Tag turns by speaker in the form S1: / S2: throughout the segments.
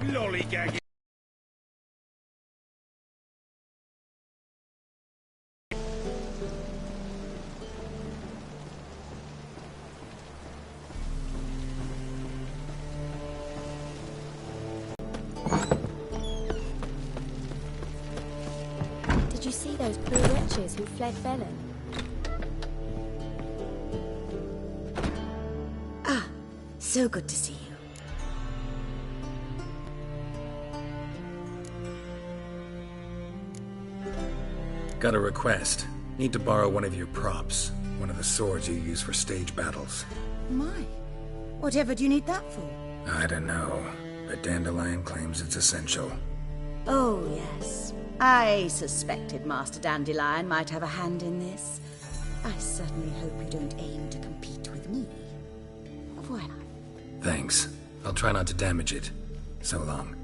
S1: Lollygagging.
S2: Did you see those poor wretches who fled Belen?
S3: Ah, so good to see you.
S4: Got a request. Need to borrow one of your props. One of the swords you use for stage battles.
S3: My, whatever do you need that for?
S4: I don't know, but Dandelion claims it's essential.
S3: Oh, yes. I suspected Master Dandelion might have a hand in this. I certainly hope you don't aim to compete with me. Voilà.
S4: Thanks. I'll try not to damage it. So long.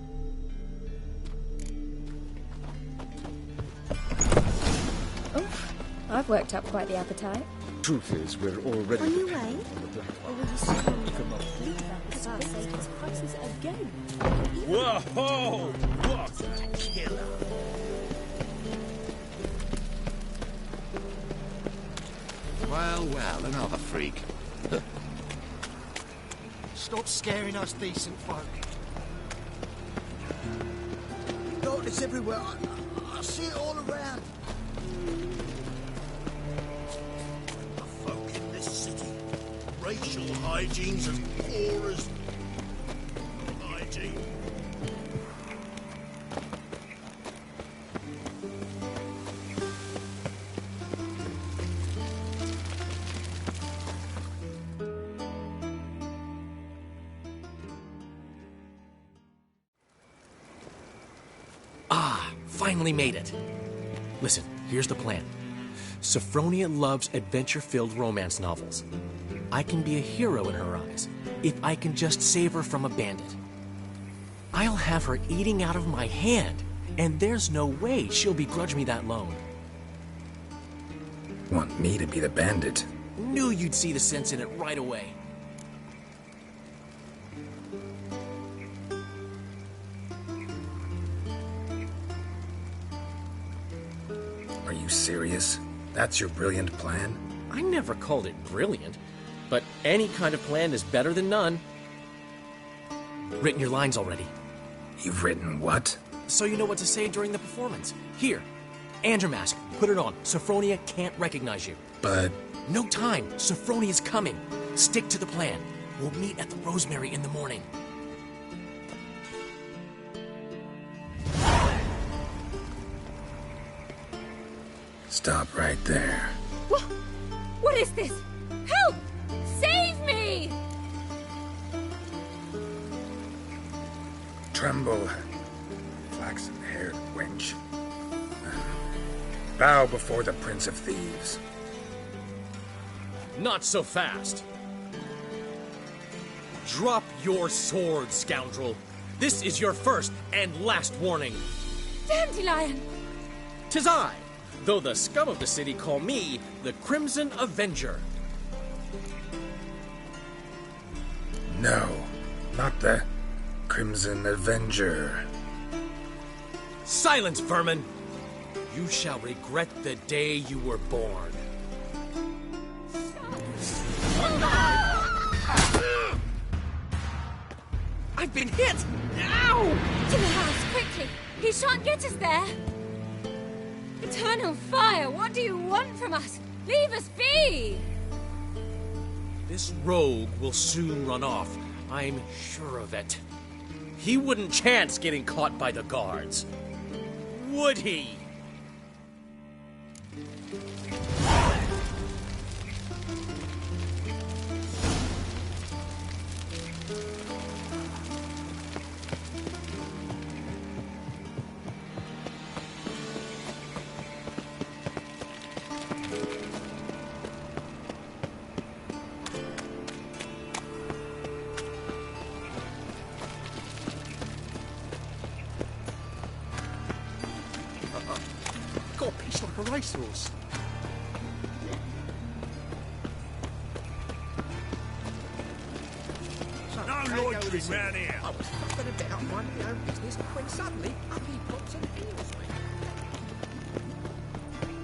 S2: Oof, I've worked up quite the appetite.
S5: Truth is, we're already
S3: On your
S5: dependent
S3: way?
S5: on the Black
S2: Or
S5: One.
S2: will you soon leave that our Satan's prices again?
S1: Whoa! What a killer!
S6: Well, well, another freak.
S7: Stop scaring us decent folk. Darkness everywhere. I see it all around. The folk in this city. Racial hygiene's as poor as hygiene.
S8: Finally made it. Listen, here's the plan. Sophronia loves adventure-filled romance novels. I can be a hero in her eyes if I can just save her from a bandit. I'll have her eating out of my hand, and there's no way she'll begrudge me that loan.
S4: Want me to be the bandit?
S8: Knew you'd see the sense in it right away.
S4: Are you serious? That's your brilliant plan?
S8: I never called it brilliant, but any kind of plan is better than none. Written your lines already,
S4: You've written what?
S8: so you know what to say during the performance. Here, and your mask. Put it on. Sophronia can't recognize you.
S4: But...
S8: No time. Sophronia's coming. Stick to the plan. We'll meet at the Rosemary in the morning.
S4: Stop right there.
S2: What is this? Help! Save me!
S4: Tremble, flaxen-haired wench. Bow before the Prince of Thieves.
S8: Not so fast. Drop your sword, scoundrel. This is your first and last warning.
S2: Dandelion!
S8: 'Tis I, though the scum of the city call me the Crimson Avenger.
S4: No, not the Crimson Avenger.
S8: Silence, vermin! You shall regret the day you were born. I've been hit! Ow!
S2: To the house, quickly! He shan't get us there! Eternal fire, what do you want from us? Leave us be!
S8: This rogue will soon run off. I'm sure of it. He wouldn't chance getting caught by the guards. Would he?
S7: Got a piece like a racehorse. No loitering round here.
S9: I was talking about minding my own business when suddenly up he pops and heals me.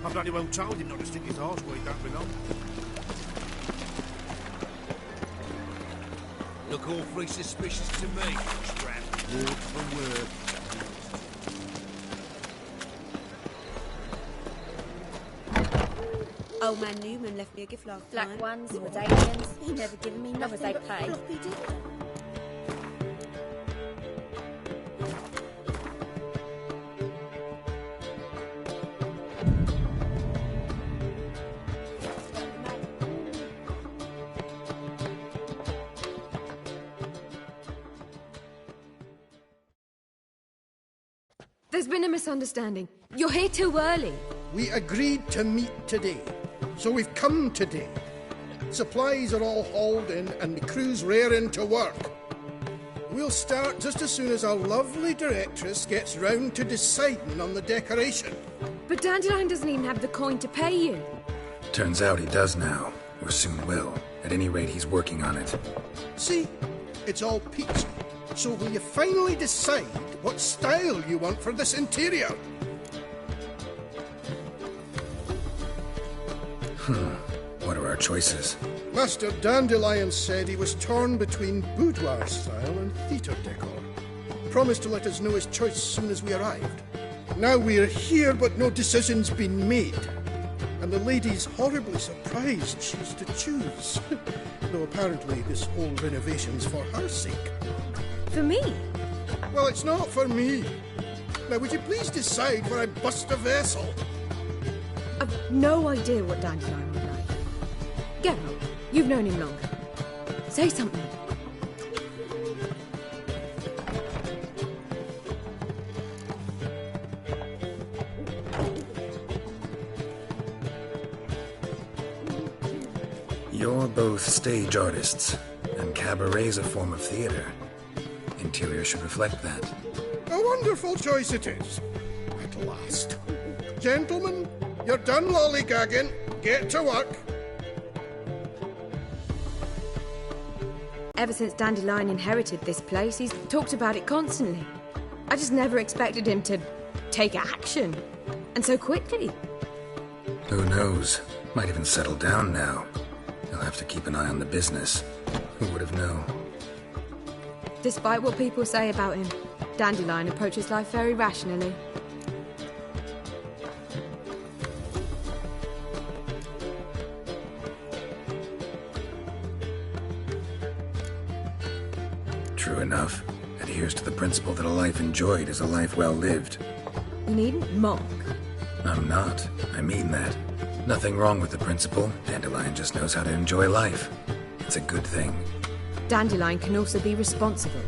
S7: I bloody well told him not to stick his arse where he don't belong. Look awfully suspicious to me, Scrap. Word for word.
S10: Old man Newman left me a gift last
S2: Black
S10: time.
S2: ones, medallions.
S3: He never given me nothing
S2: they
S3: but
S2: pay.
S3: floppy dick.
S2: There's been a misunderstanding. You're here too early.
S11: We agreed to meet today, so we've come today. Supplies are all hauled in and the crew's raring to work. We'll start just as soon as our lovely directress gets round to deciding on the decoration.
S2: But Dandelion doesn't even have the coin to pay you.
S4: Turns out he does now, or soon will. At any rate, he's working on it.
S11: See, it's all peachy. So will you finally decide what style you want for this interior?
S4: What are our choices?
S11: Master Dandelion said he was torn between boudoir style and theatre decor. Promised to let us know his choice as soon as we arrived. Now we're here, but no decision's been made. And the lady's horribly surprised she's to choose. Though apparently this whole renovation's for her sake.
S2: For me?
S11: Well, it's not for me. Now, would you please decide where I bust a vessel?
S2: I've no idea what Dandelion would like. Get up. You've known him longer. Say something.
S4: You're both stage artists, and cabaret's a form of theater. Interior should reflect that.
S11: A wonderful choice it is. At last. Gentlemen, you're done lollygagging. Get to work.
S2: Ever since Dandelion inherited this place, he's talked about it constantly. I just never expected him to take action. And so quickly.
S4: Who knows? Might even settle down now. He'll have to keep an eye on the business. Who would have known?
S2: Despite what people say about him, Dandelion approaches life very rationally.
S4: True enough. Adheres to the principle that a life enjoyed is a life well lived.
S2: You needn't mock.
S4: I'm not. I mean that. Nothing wrong with the principle. Dandelion just knows how to enjoy life. It's a good thing.
S2: Dandelion can also be responsible.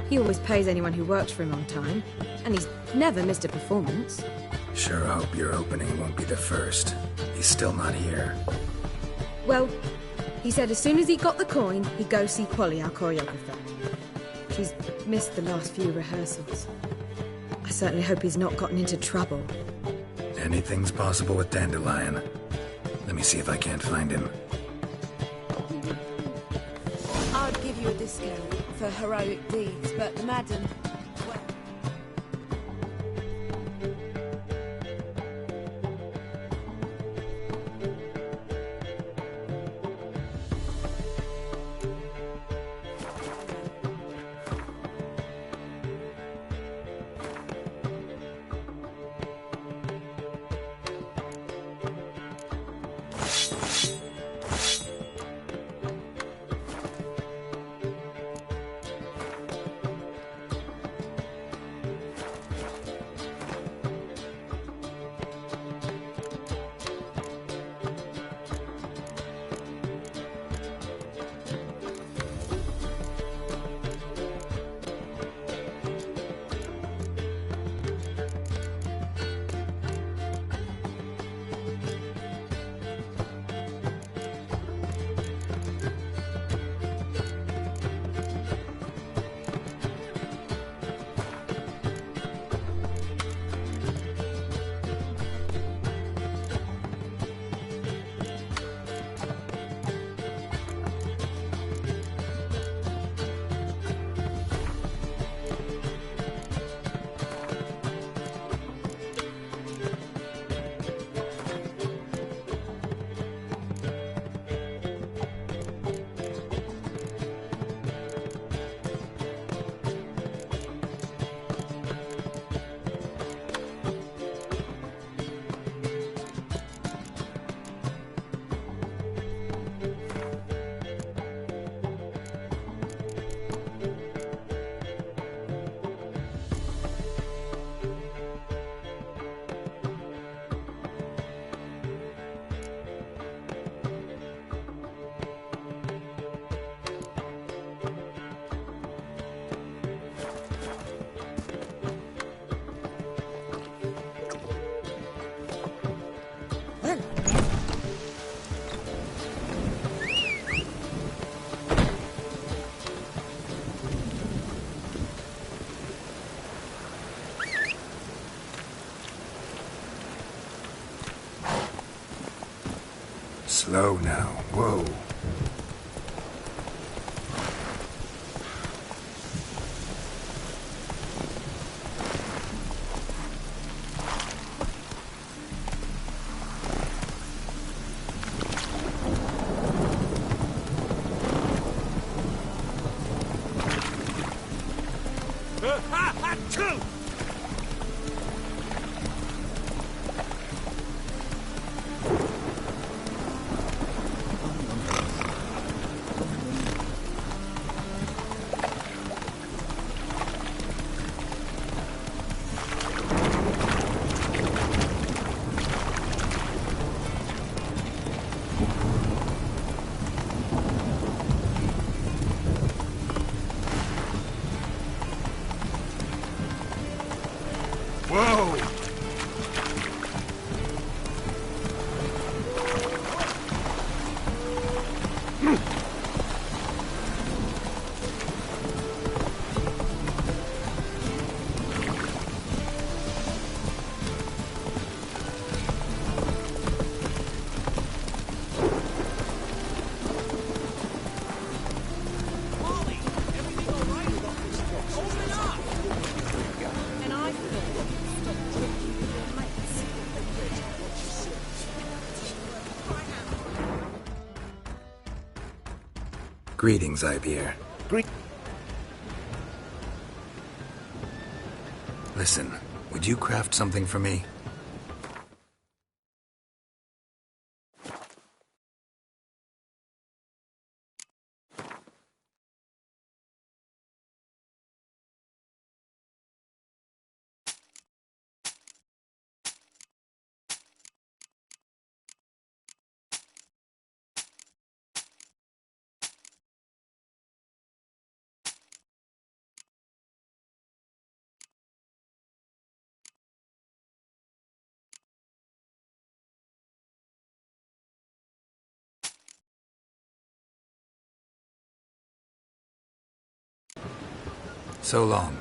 S2: He always pays anyone who works for him on time, and he's never missed a performance.
S4: Sure hope your opening won't be the first. He's still not here.
S2: Well, he said as soon as he got the coin, he'd go see Polly, our choreographer. She's missed the last few rehearsals. I certainly hope he's not gotten into trouble.
S4: Anything's possible with Dandelion. Let me see if I can't find him.
S10: I'd give you a discount for heroic deeds, but madam... Well,
S4: Slow now. Whoa. Greetings, Ibeer. Listen, would you craft something for me? So long.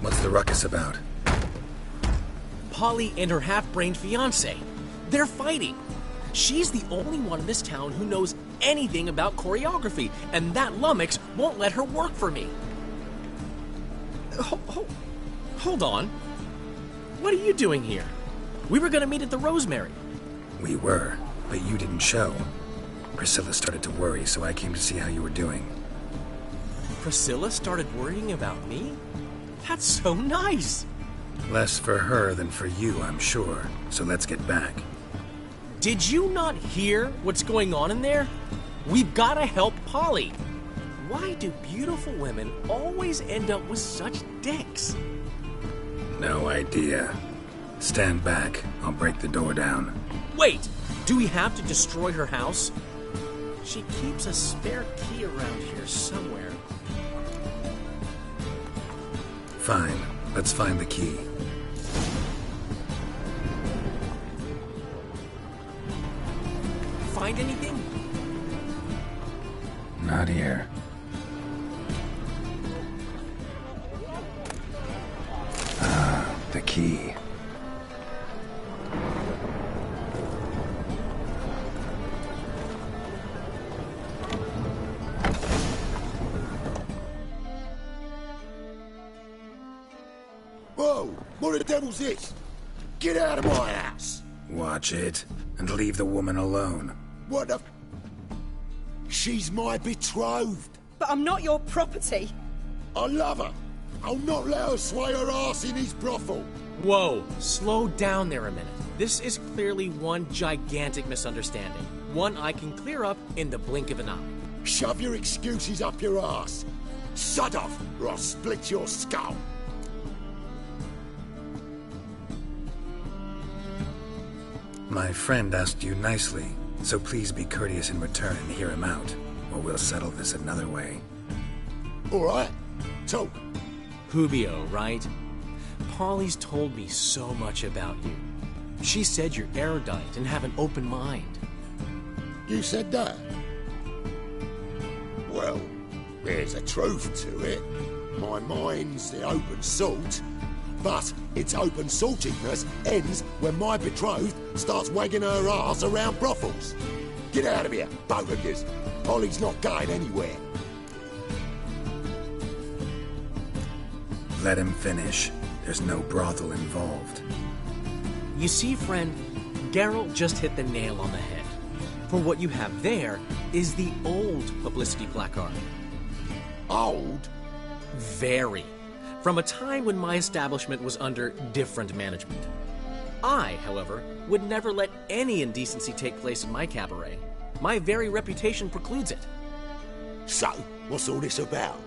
S4: What's the ruckus about?
S8: Polly and her half-brained fiancé. They're fighting. She's the only one in this town who knows anything about choreography, and that lummox won't let her work for me. Hold on. What are you doing here? We were gonna meet at the Rosemary.
S4: We were, but you didn't show. Priscilla started to worry, so I came to see how you were doing.
S8: Priscilla started worrying about me? That's so nice!
S4: Less for her than for you, I'm sure. So let's get back.
S8: Did you not hear what's going on in there? We've gotta help Polly. Why do beautiful women always end up with such dicks?
S4: No idea. Stand back. I'll break the door down.
S8: Wait! Do we have to destroy her house? She keeps a spare key around here somewhere.
S4: Fine. Let's find the key.
S8: Find anything?
S4: Not here. Ah, the key.
S7: Whoa! What the devil's this? Get out of my house!
S4: Watch it, and leave the woman alone.
S7: What the... She's my betrothed.
S2: But I'm not your property.
S7: I love her. I'll not let her sway her ass in his brothel.
S8: Whoa, slow down there a minute. This is clearly one gigantic misunderstanding. One I can clear up in the blink of an eye.
S7: Shove your excuses up your ass. Sod off, or I'll split your skull.
S4: My friend asked you nicely, so please be courteous in return and hear him out, or we'll settle this another way.
S7: All right, talk.
S8: Publio, right? Polly's told me so much about you. She said you're erudite and have an open mind.
S7: You said that? Well, there's a truth to it. My mind's the open salt, but its open saltiness ends when my betrothed starts wagging her arse around brothels. Get out of here, both of yous. Ollie's not going anywhere.
S4: Let him finish. There's no brothel involved.
S8: You see, friend, Geralt just hit the nail on the head. For what you have there is the old publicity placard.
S7: Old?
S8: Very. From a time when my establishment was under different management. I, however, would never let any indecency take place in my cabaret. My very reputation precludes it.
S7: So, what's all this about?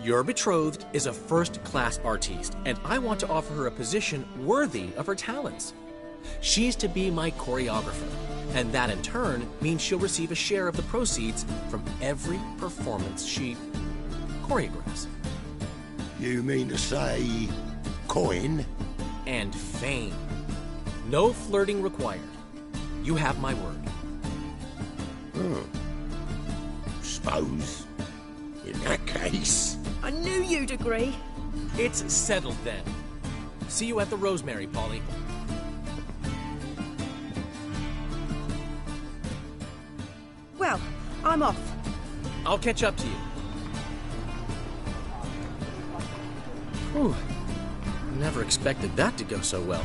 S8: Your betrothed is a first-class artiste, and I want to offer her a position worthy of her talents. She's to be my choreographer, and that in turn means she'll receive a share of the proceeds from every performance she choreographs.
S7: You mean to say coin?
S8: And fame. No flirting required. You have my word.
S7: Suppose, in that case...
S10: I knew you'd agree.
S8: It's settled then. See you at the Rosemary, Polly.
S10: Well, I'm off.
S8: I'll catch up to you. Whew. Never expected that to go so well.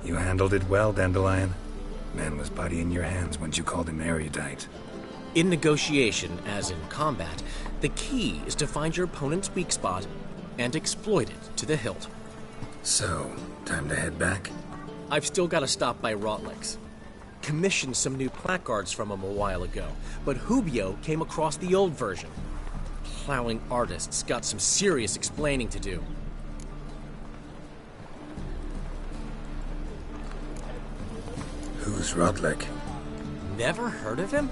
S4: You handled it well, Dandelion. Man was putty in your hands once you called him erudite.
S8: In negotiation, as in combat, the key is to find your opponent's weak spot and exploit it to the hilt.
S4: So, time to head back?
S8: I've still got to stop by Rotlick's. Commissioned some new placards from him a while ago, but Hubio came across the old version. Plowing artists got some serious explaining to do.
S4: Who's Rotlick?
S8: Never heard of him?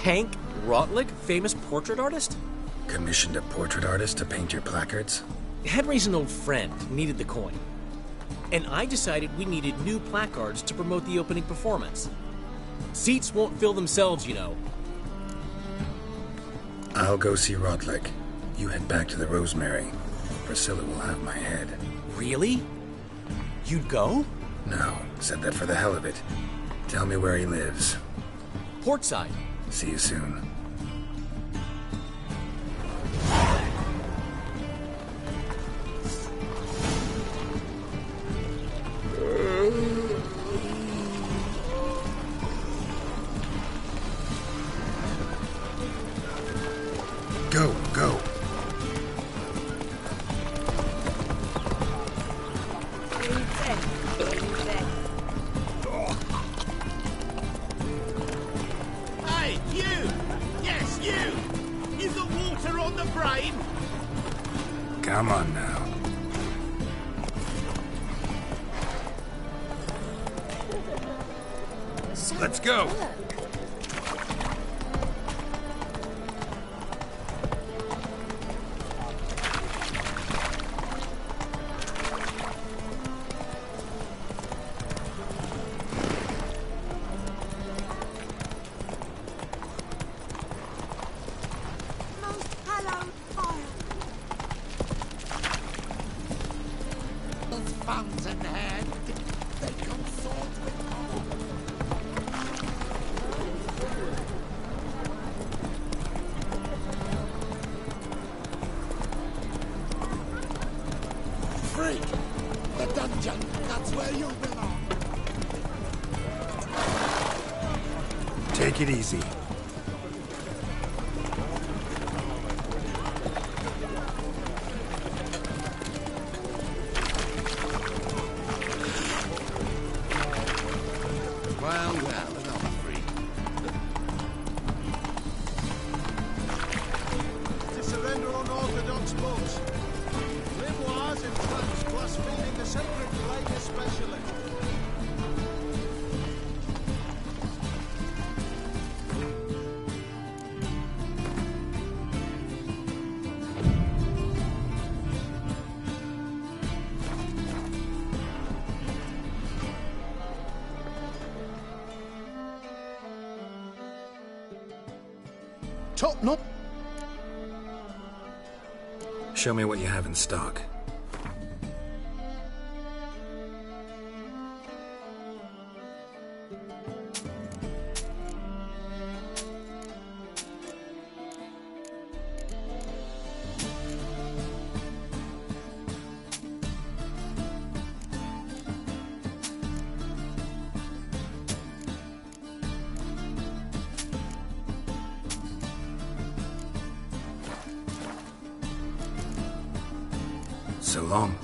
S8: Hank Rotlick, famous portrait artist?
S4: Commissioned a portrait artist to paint your placards?
S8: Henry's an old friend, needed the coin. And I decided we needed new placards to promote the opening performance. Seats won't fill themselves, you know.
S4: I'll go see Rotlick. You head back to the Rosemary. Priscilla will have my head.
S8: Really? You'd go?
S4: No, said that for the hell of it. Tell me where he lives.
S8: Portside.
S4: See you soon. Go, go.
S7: Hey, you! Yes, you! You got water on the brain?
S4: Come on now. Let's go.
S7: Funds in hand. They consort with all. Freak! The dungeon, that's where you belong.
S4: Take it easy.
S6: Well, another freak.
S11: To surrender unorthodox books. Grimoires and traps blaspheming the sacred light especially. top notch.
S4: Show me what you have in stock. So long.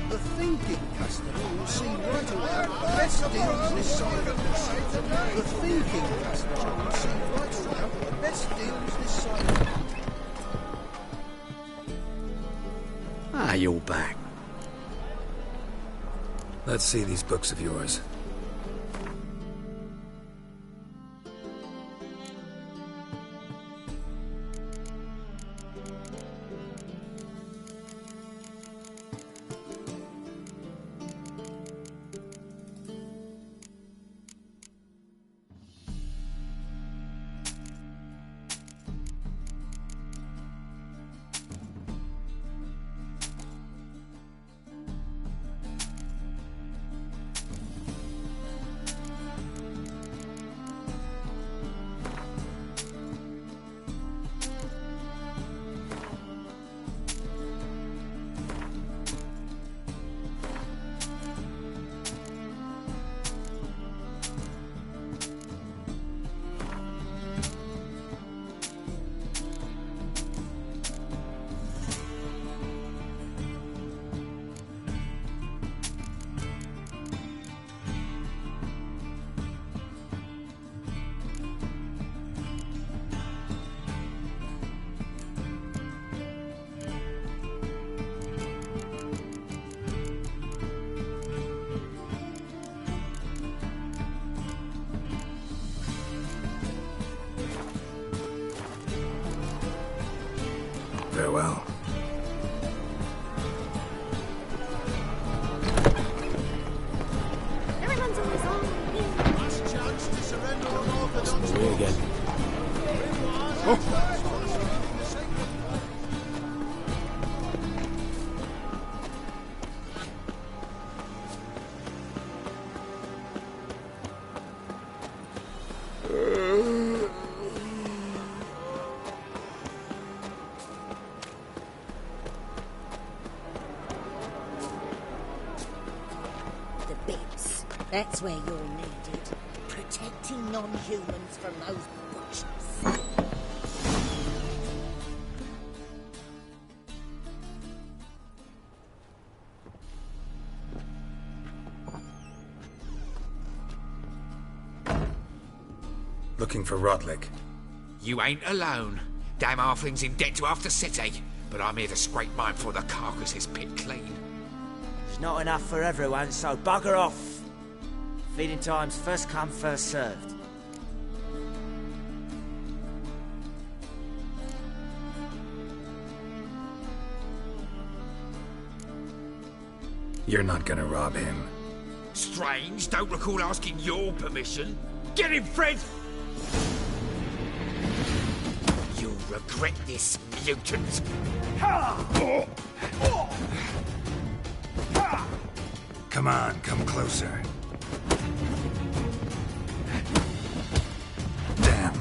S11: The thinking customer will see right away the best deals this side of the sea. The thinking customer will see right away the best deals this side of the sea.
S5: Ah, you're back.
S4: Let's see these books of yours. Farewell.
S2: Everyone's on his own.
S11: Last chance to surrender unorthodox.
S8: Away again.
S3: The bits. That's where you're needed. Protecting non-humans from those butchers.
S4: Looking for Rodlick.
S6: You ain't alone. Damn halfling's in debt to half the city, but I'm here to scrape mine before the carcass is picked clean.
S12: There's not enough for everyone, so bugger off. Feeding time's first come, first served.
S4: You're not gonna rob him.
S6: Strange, don't recall asking your permission. Get him, Fred! You'll regret this, mutant.
S4: Come on, come closer. Damn.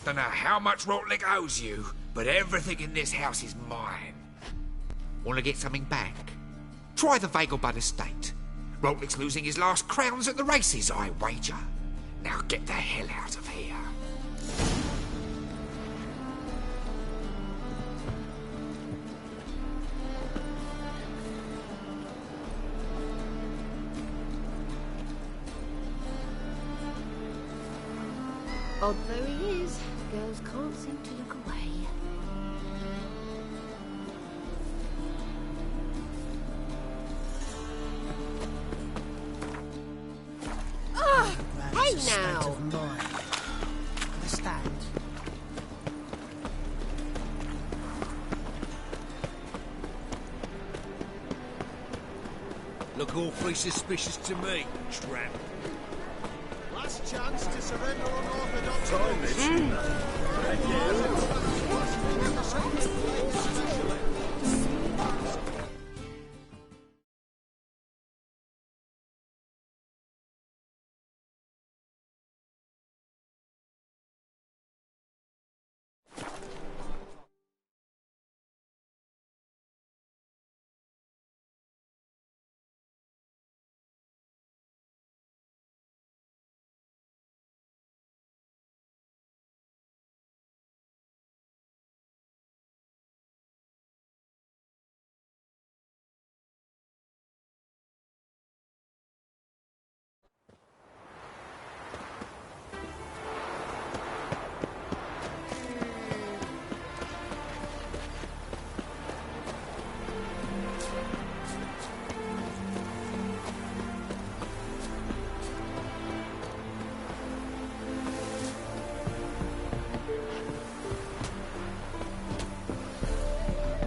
S6: Don't know how much Rotlick owes you, but everything in this house is mine. Want to get something back? Try the Vagelbud estate. Rotlick's losing his last crowns at the races, I wager. Now get the hell out of here.
S10: Odd though he is, girls can't seem to look away. Hey now!
S9: State of mind. Understand?
S1: Look awfully suspicious to me, tramp.
S9: Last chance to surrender unorthodox
S1: Time is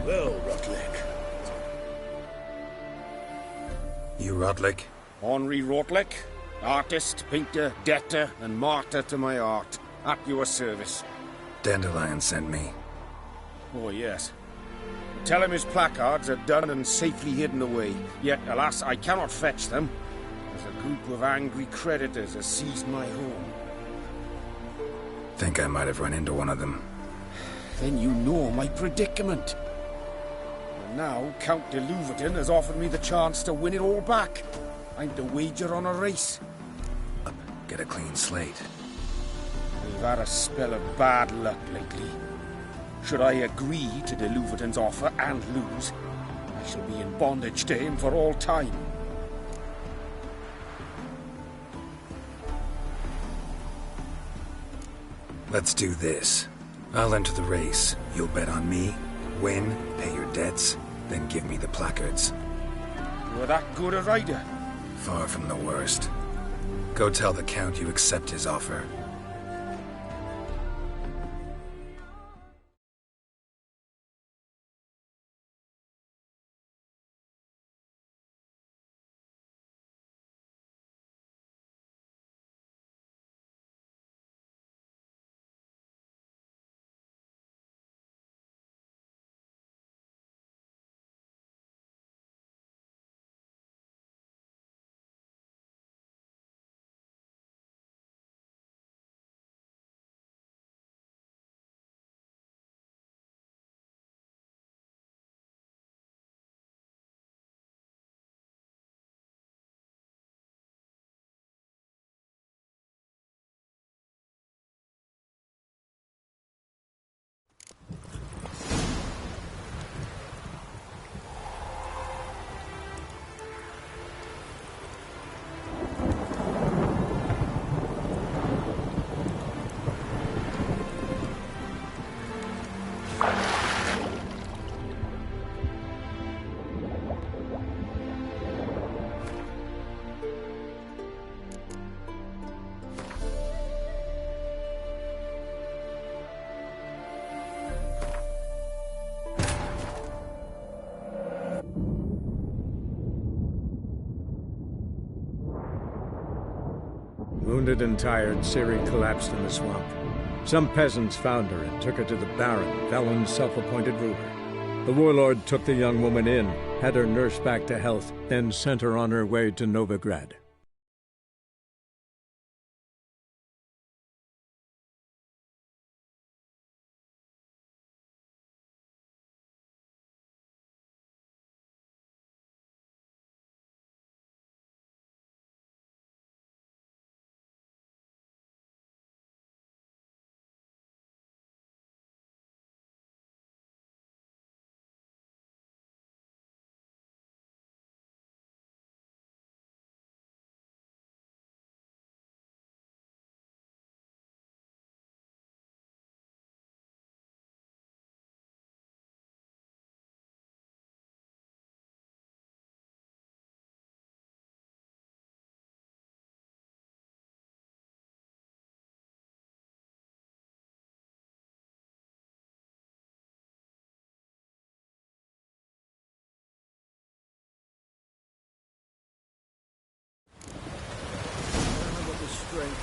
S1: well, Rutlick.
S4: You Rotlick?
S13: Henri Rotlick, artist, painter, debtor, and martyr to my art. At your service.
S4: Dandelion sent me.
S13: Oh, yes. Tell him his placards are done and safely hidden away. Yet, alas, I cannot fetch them, as a group of angry creditors has seized my home.
S4: Think I might have run into one of them.
S13: Then you know my predicament. And now, Count de Louverton has offered me the chance to win it all back. I'm to wager on a race.
S4: Get a clean slate.
S13: We've had a spell of bad luck lately. Should I agree to de Louverton's offer and lose, I shall be in bondage to him for all time.
S4: Let's do this. I'll enter the race. You'll bet on me, win, pay your debts, then give me the placards.
S13: You're that good a rider?
S4: Far from the worst. Go tell the Count you accept his offer.
S14: Wounded and tired, Ciri collapsed in the swamp. Some peasants found her and took her to the Baron, Valen's self-appointed ruler. The warlord took the young woman in, had her nursed back to health, then sent her on her way to Novigrad.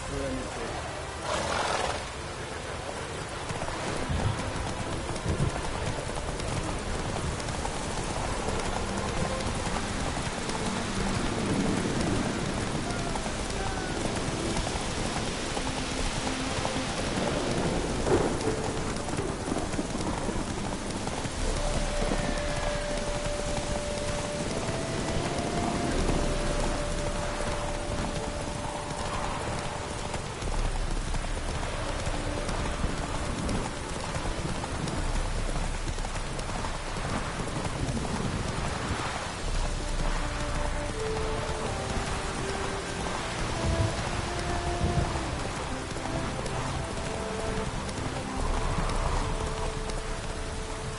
S15: for anything.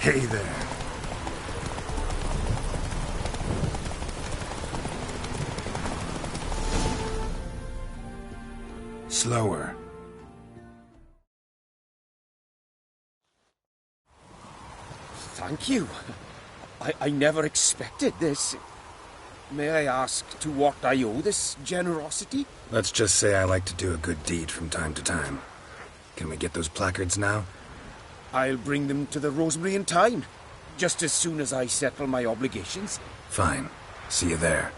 S4: Hey there. Slower.
S13: Thank you. I never expected this. May I ask to what I owe this generosity?
S4: Let's just say I like to do a good deed from time to time. Can we get those placards now?
S13: I'll bring them to the Rosemary in time, just as soon as I settle my obligations.
S4: Fine. See you there.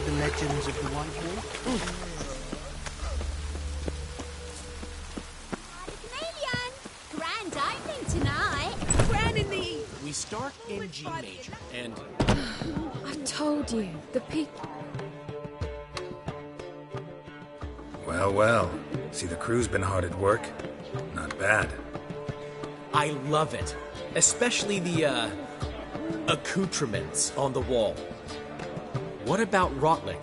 S9: The legends of the White Wolf.
S16: Grand opening tonight. Grand in the...
S8: We start in G major, and...
S2: I told you, the people...
S4: Well, well. See, the crew's been hard at work. Not bad.
S8: I love it. Especially the, accoutrements on the wall. What about Rotlick?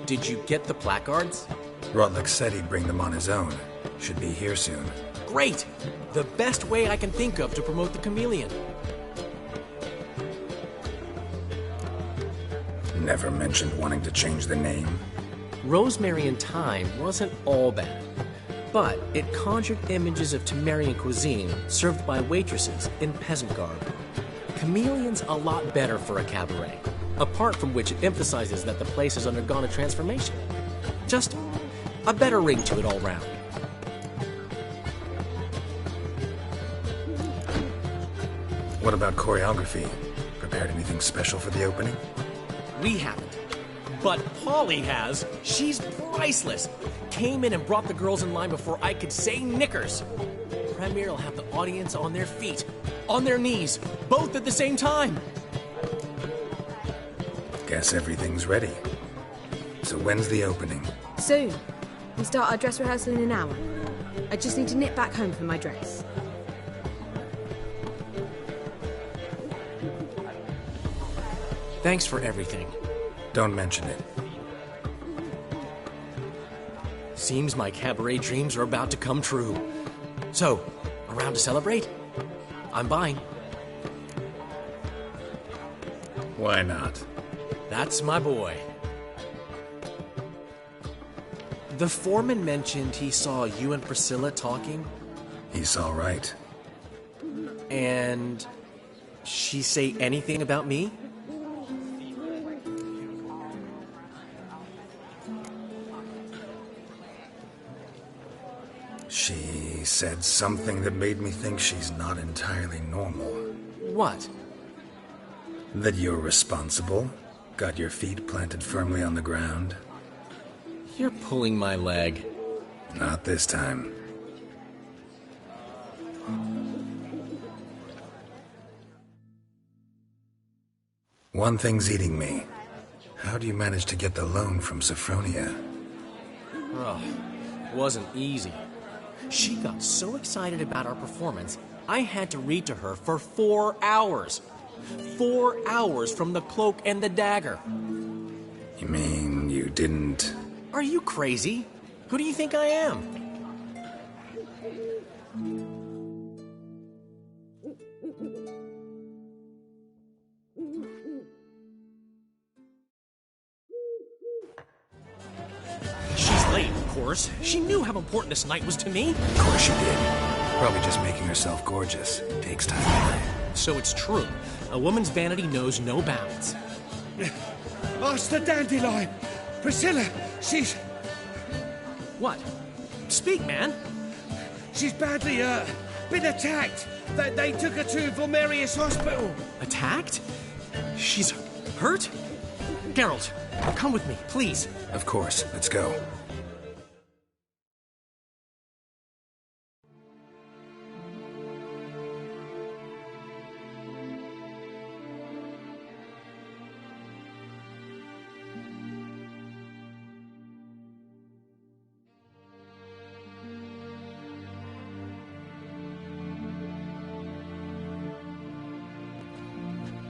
S8: Did you get the placards?
S4: Rotlick said he'd bring them on his own. Should be here soon.
S8: Great! The best way I can think of to promote the chameleon.
S4: Never mentioned wanting to change the name.
S8: Rosemary in Time wasn't all bad, but it conjured images of Temerian cuisine served by waitresses in peasant garb. Chameleon's a lot better for a cabaret, apart from which it emphasizes that the place has undergone a transformation. Just a better ring to it all round.
S4: What about choreography? Prepared anything special for the opening?
S8: We haven't. But Polly has. She's priceless. Came in and brought the girls in line before I could say knickers. Premiere will have the audience on their feet, on their knees, both at the same time.
S4: Guess everything's ready. So when's the opening?
S2: Soon. We start our dress rehearsal in an hour. I just need to nip back home for my dress.
S8: Thanks for everything.
S4: Don't mention it.
S8: Seems my cabaret dreams are about to come true. So, around to celebrate? I'm buying.
S4: Why not?
S8: That's my boy. The foreman mentioned he saw you and Priscilla talking.
S4: He's all right.
S8: And she say anything about me?
S4: She said something that made me think she's not entirely normal.
S8: What?
S4: That you're responsible, got your feet planted firmly on the ground.
S8: You're pulling my leg.
S4: Not this time. One thing's eating me. How do you manage to get the loan from Sophronia?
S8: Oh, wasn't easy. She got so excited about our performance, I had to read to her for 4 hours. 4 hours from the cloak and the dagger.
S4: You mean you didn't...
S8: Are you crazy? Who do you think I am? She's late, of course. She knew how important this night was to me.
S4: Of course she did. Probably just making herself gorgeous. Takes time.
S8: So it's true. A woman's vanity knows no bounds.
S6: Master Dandelion! Priscilla, she's...
S8: What? Speak, man.
S6: She's badly, been attacked. They took her to Vulmerius Hospital.
S8: Attacked? She's hurt? Geralt, come with me, please.
S4: Of course. Let's go.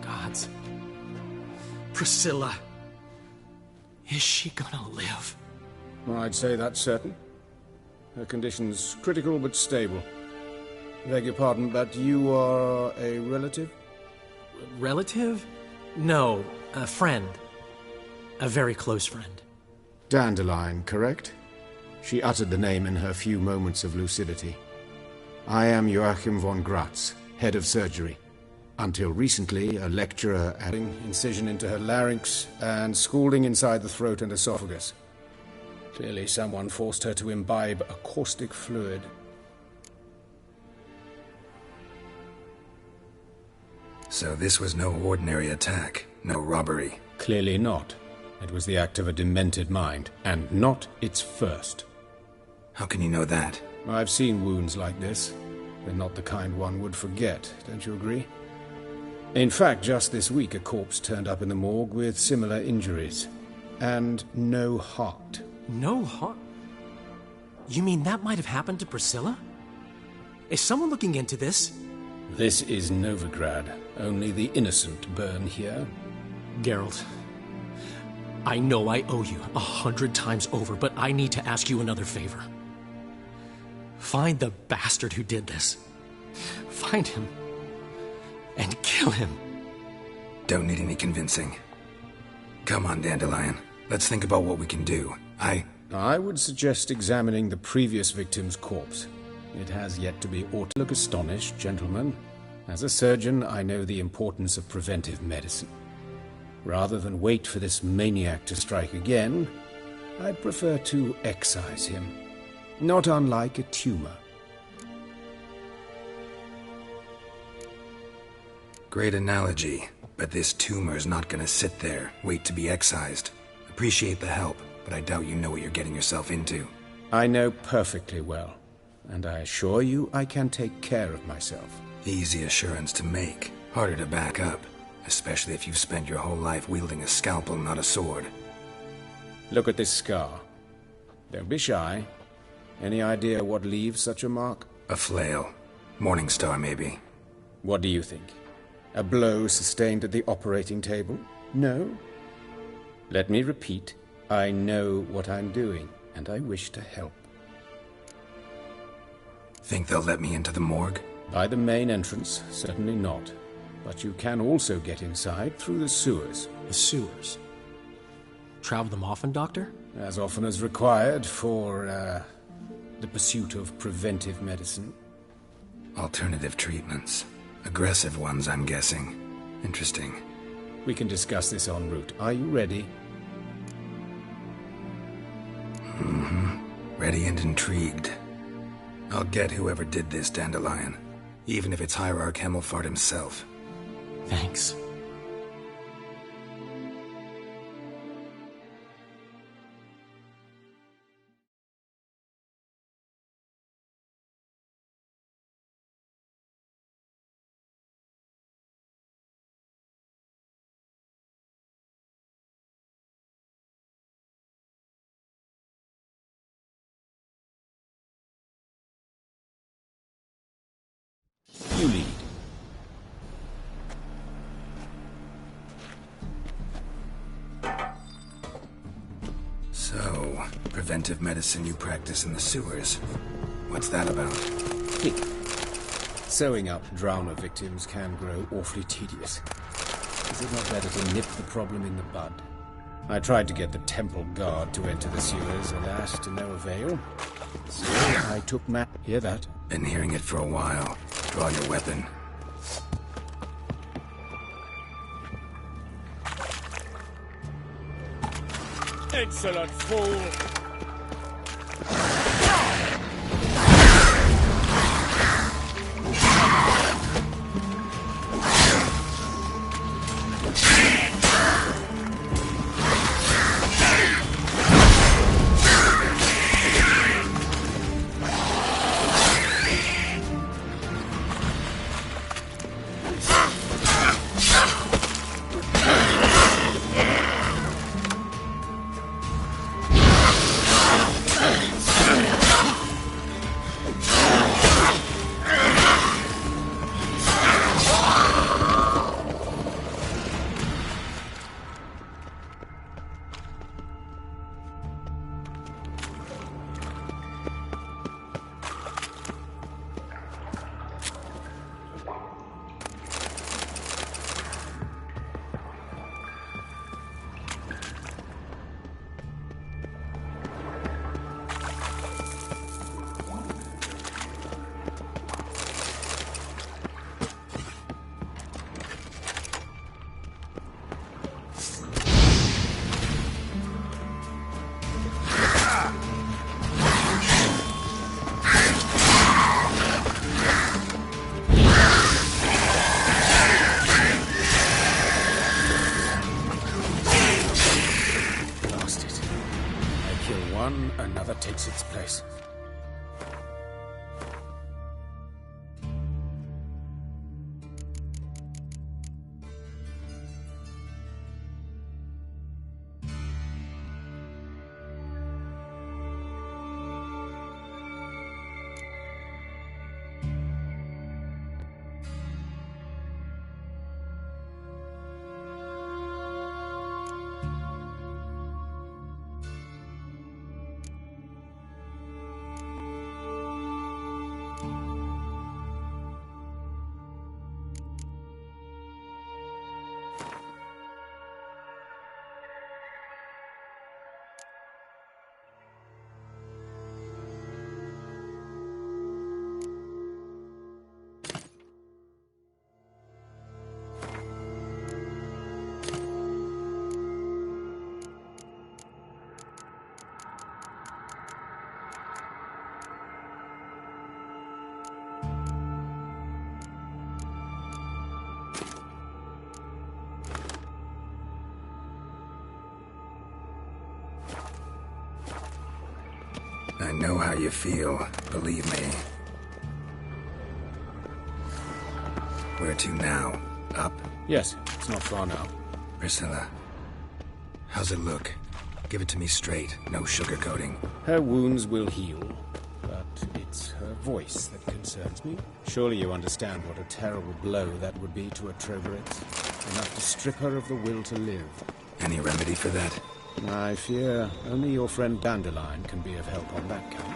S8: Gods. Priscilla. Is she gonna live?
S13: I'd say that's certain. Her condition's critical but stable. Beg your pardon, but you are a relative?
S8: Relative? No, a friend. A very close friend.
S13: Dandelion, correct? She uttered the name in her few moments of lucidity. I am Joachim von Gratz, head of surgery. Until recently, a lecturer adding incision into her larynx and scalding inside the throat and esophagus. Clearly someone forced her to imbibe a caustic fluid.
S4: So this was no ordinary attack, no robbery.
S13: Clearly not. It was the act of a demented mind, and not its first.
S4: How can you know that?
S13: I've seen wounds like this. They're not the kind one would forget, don't you agree? In fact, just this week a corpse turned up in the morgue with similar injuries. And no heart.
S8: No heart? You mean that might have happened to Priscilla? Is someone looking into this?
S13: This is Novigrad. Only the innocent burn here.
S8: Geralt, I know I owe you 100 times over, but I need to ask you another favor. Find the bastard who did this. Find him. And kill him.
S4: Don't need any convincing. Come on, Dandelion. Let's think about what we can do.
S13: I would suggest examining the previous victim's corpse. It has yet to be ought to look astonished, gentlemen. As a surgeon, I know the importance of preventive medicine. Rather than wait for this maniac to strike again, I'd prefer to excise him. Not unlike a tumor.
S4: Great analogy, but this tumor's not gonna sit there, wait to be excised. Appreciate the help, but I doubt you know what you're getting yourself into.
S13: I know perfectly well, and I assure you I can take care of myself.
S4: Easy assurance to make, harder to back up, especially if you've spent your whole life wielding a scalpel, not a sword.
S13: Look at this scar. Don't be shy. Any idea what leaves such a mark?
S4: A flail. Morning Star, maybe.
S13: What do you think? A blow sustained at the operating table? No? Let me repeat. I know what I'm doing. and I wish to help.
S4: Think they'll let me into the morgue?
S13: By the main entrance, certainly not. But you can also get inside through the sewers.
S8: The sewers? Travel them often, Doctor?
S13: As often as required for, the pursuit of preventive medicine.
S4: Alternative treatments. Aggressive ones, I'm guessing. Interesting.
S13: We can discuss this en route. Are you ready?
S4: Mm-hmm. Ready and intrigued. I'll get whoever did this, Dandelion. Even if it's Hierarch Hemmelfart himself.
S8: Thanks.
S13: You lead.
S4: So, preventive medicine you practice in the sewers. What's that about?
S13: Sewing up drowner victims can grow awfully tedious. Is it not better to nip the problem in the bud? I tried to get the temple guard to enter the sewers, alas, to no avail. So I took Hear that?
S4: Been hearing it for a while. Draw your weapon.
S17: Insolent fool!
S13: Another takes its place.
S4: I know how you feel, believe me. Where to now? Up?
S13: Yes, it's not far now.
S4: Priscilla, how's it look? Give it to me straight, no sugarcoating.
S13: Her wounds will heal, but it's her voice that concerns me. Surely you understand what a terrible blow that would be to a Troveritz. Enough to strip her of the will to live.
S4: Any remedy for that?
S13: I fear only your friend Dandelion can be of help on that count.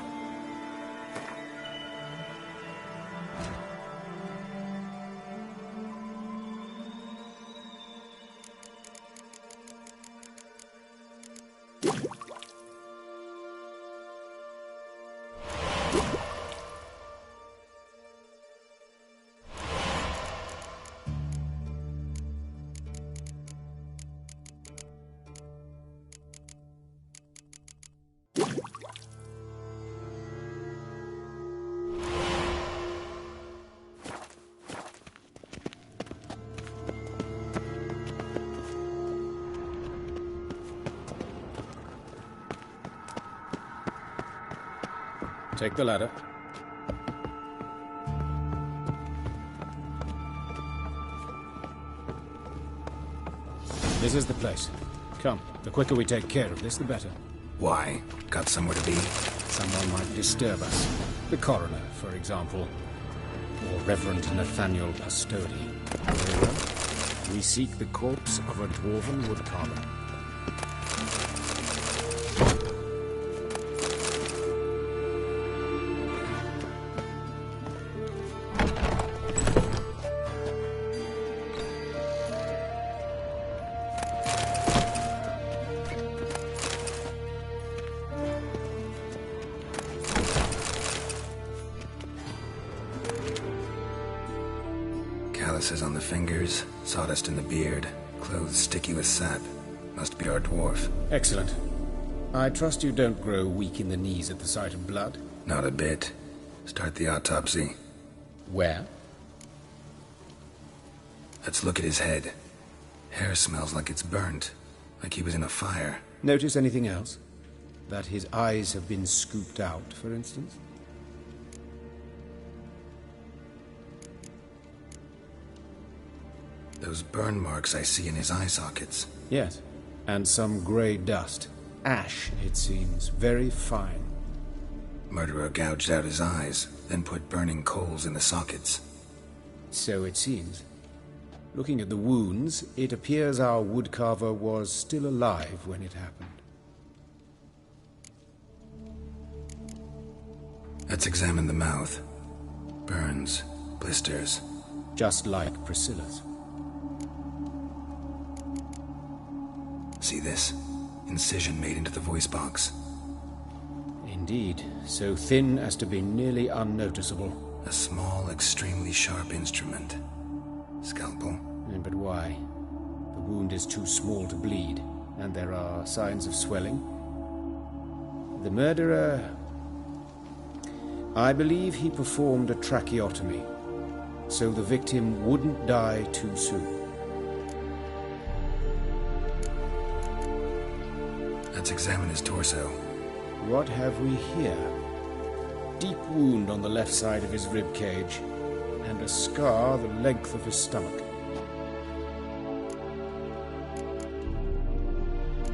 S13: Take the ladder. This is the place. Come, the quicker we take care of this, the better.
S4: Why? Got somewhere to be?
S13: Someone might disturb us. The coroner, for example. Or Reverend Nathaniel Pastodi. Very well. We seek the corpse of a dwarven woodcarver.
S4: Calluses on the fingers, sawdust in the beard, clothes sticky with sap. Must be our dwarf.
S13: Excellent. I trust you don't grow weak in the knees at the sight of blood?
S4: Not a bit. Start the autopsy.
S13: Where?
S4: Let's look at his head. Hair smells like it's burnt, like he was in a fire.
S13: Notice anything else? That his eyes have been scooped out, for instance?
S4: Those burn marks I see in his eye sockets.
S13: Yes, and some grey dust. Ash, it seems. Very fine.
S4: Murderer gouged out his eyes, then put burning coals in the sockets.
S13: So it seems. Looking at the wounds, it appears our woodcarver was still alive when it happened.
S4: Let's examine the mouth. Burns, blisters.
S13: Just like Priscilla's.
S4: See this? Incision made into the voice box.
S13: Indeed, so thin as to be nearly unnoticeable.
S4: A small, extremely sharp instrument. Scalpel.
S13: But why? The wound is too small to bleed, and there are signs of swelling. The murderer... I believe he performed a tracheotomy, so the victim wouldn't die too soon.
S4: Let's examine his torso.
S13: What have we here? Deep wound on the left side of his rib cage, and a scar the length of his stomach.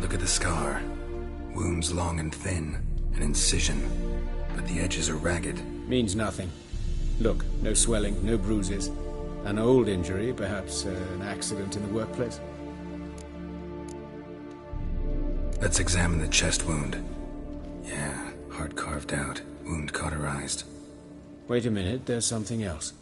S4: Look at the scar. Wounds long and thin, an incision, but the edges are ragged.
S13: Means nothing. Look, no swelling, no bruises. An old injury, perhaps an accident in the workplace.
S4: Let's examine the chest wound. Yeah, heart carved out, wound cauterized.
S13: Wait a minute, there's something else.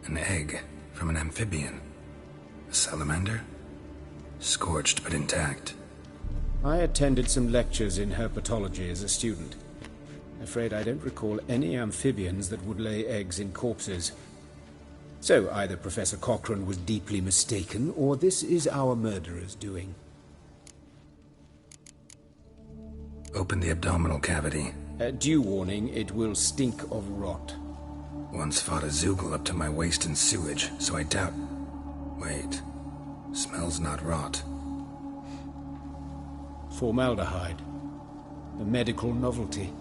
S4: An egg from an amphibian. A salamander? Scorched but intact.
S13: I attended some lectures in herpetology as a student. Afraid I don't recall any amphibians that would lay eggs in corpses. So either Professor Cochrane was deeply mistaken, or this is our murderer's doing.
S4: Open the abdominal cavity.
S13: Due warning, it will stink of rot.
S4: Once fought a Zoogle up to my waist in sewage, so I doubt... Wait. Smells not rot.
S13: Formaldehyde. A medical novelty.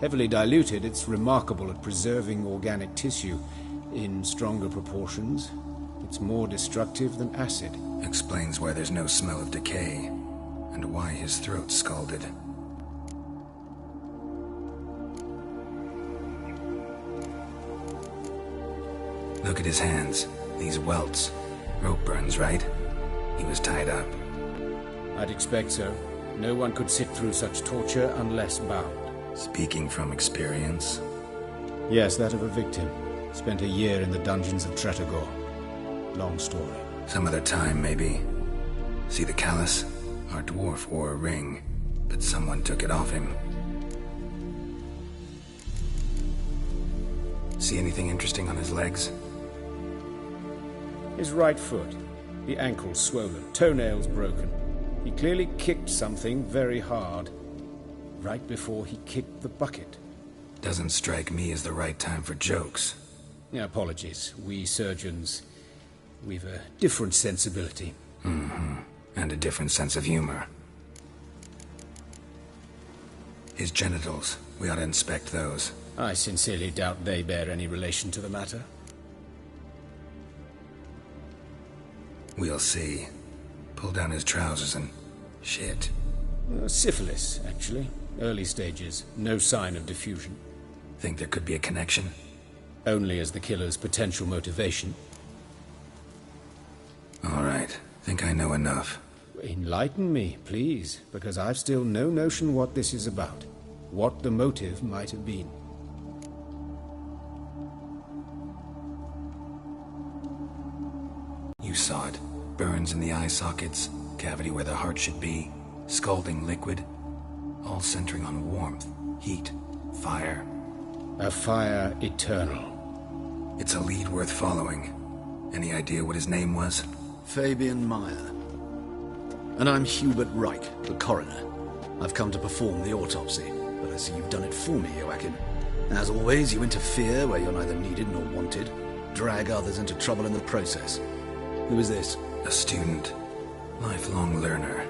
S13: Heavily diluted, it's remarkable at preserving organic tissue. In stronger proportions, it It's more destructive than acid.
S4: Explains why there's no smell of decay, and why his throat's scalded. Look at his hands. These welts. Rope burns, right? He was tied up.
S13: I'd expect so. No one could sit through such torture unless bound.
S4: Speaking from experience?
S13: Yes, that of a victim. Spent a year in the dungeons of Tretogor. Long story.
S4: Some other time, maybe. See the callus? Our dwarf wore a ring, but someone took it off him. See anything interesting on his legs?
S13: His right foot. The ankle swollen, toenails broken. He clearly kicked something very hard. Right before he kicked the bucket.
S4: Doesn't strike me as the right time for jokes.
S13: Apologies. We surgeons, we've a different sensibility.
S4: Mm-hmm. And a different sense of humor. His genitals. We ought to inspect those.
S13: I sincerely doubt they bear any relation to the matter.
S4: We'll see. Pull down his trousers and... shit.
S13: Syphilis, actually. Early stages. No sign of diffusion.
S4: Think there could be a connection?
S13: Only as the killer's potential motivation.
S4: All right. Think I know enough.
S13: Enlighten me, please, because I've still no notion what this is about. What the motive might have been.
S4: You saw it. Burns in the eye sockets, cavity where the heart should be, scalding liquid, all centering on warmth, heat, fire.
S13: A fire eternal.
S4: It's a lead worth following. Any idea what his name was?
S5: Fabian Meyer. And I'm Hubert Reich, the coroner. I've come to perform the autopsy, but I see you've done it for me, Joachim. As always, you interfere where you're neither needed nor wanted, drag others into trouble in the process. Who is this?
S4: A student. Lifelong learner.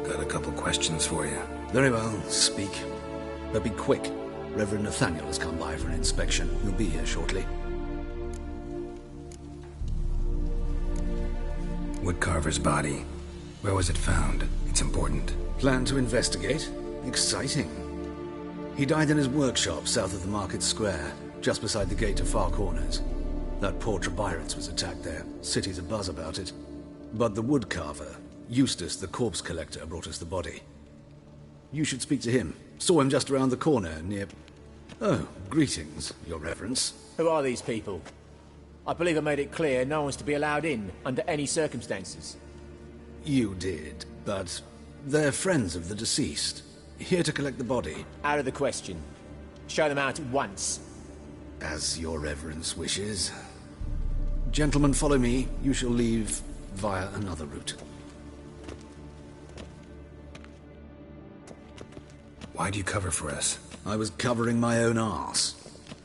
S4: Got a couple questions for you.
S5: Very well, speak. But be quick. Reverend Nathaniel has come by for an inspection. He'll be here shortly.
S4: Woodcarver's body. Where was it found? It's important.
S5: Plan to investigate? Exciting. He died in his workshop south of the market square, just beside the gate to Far Corners. That poor Trebirates was attacked there. City's abuzz about it. But the woodcarver, Eustace the corpse collector, brought us the body. You should speak to him. Saw him just around the corner near... Oh, greetings, your reverence.
S9: Who are these people? I believe I made it clear no one's to be allowed in, under any circumstances.
S5: You did, but they're friends of the deceased. Here to collect the body.
S9: Out of the question. Show them out at once.
S5: As your reverence wishes. Gentlemen, follow me. You shall leave via another route.
S4: Why'd you cover for us?
S5: I was covering my own arse.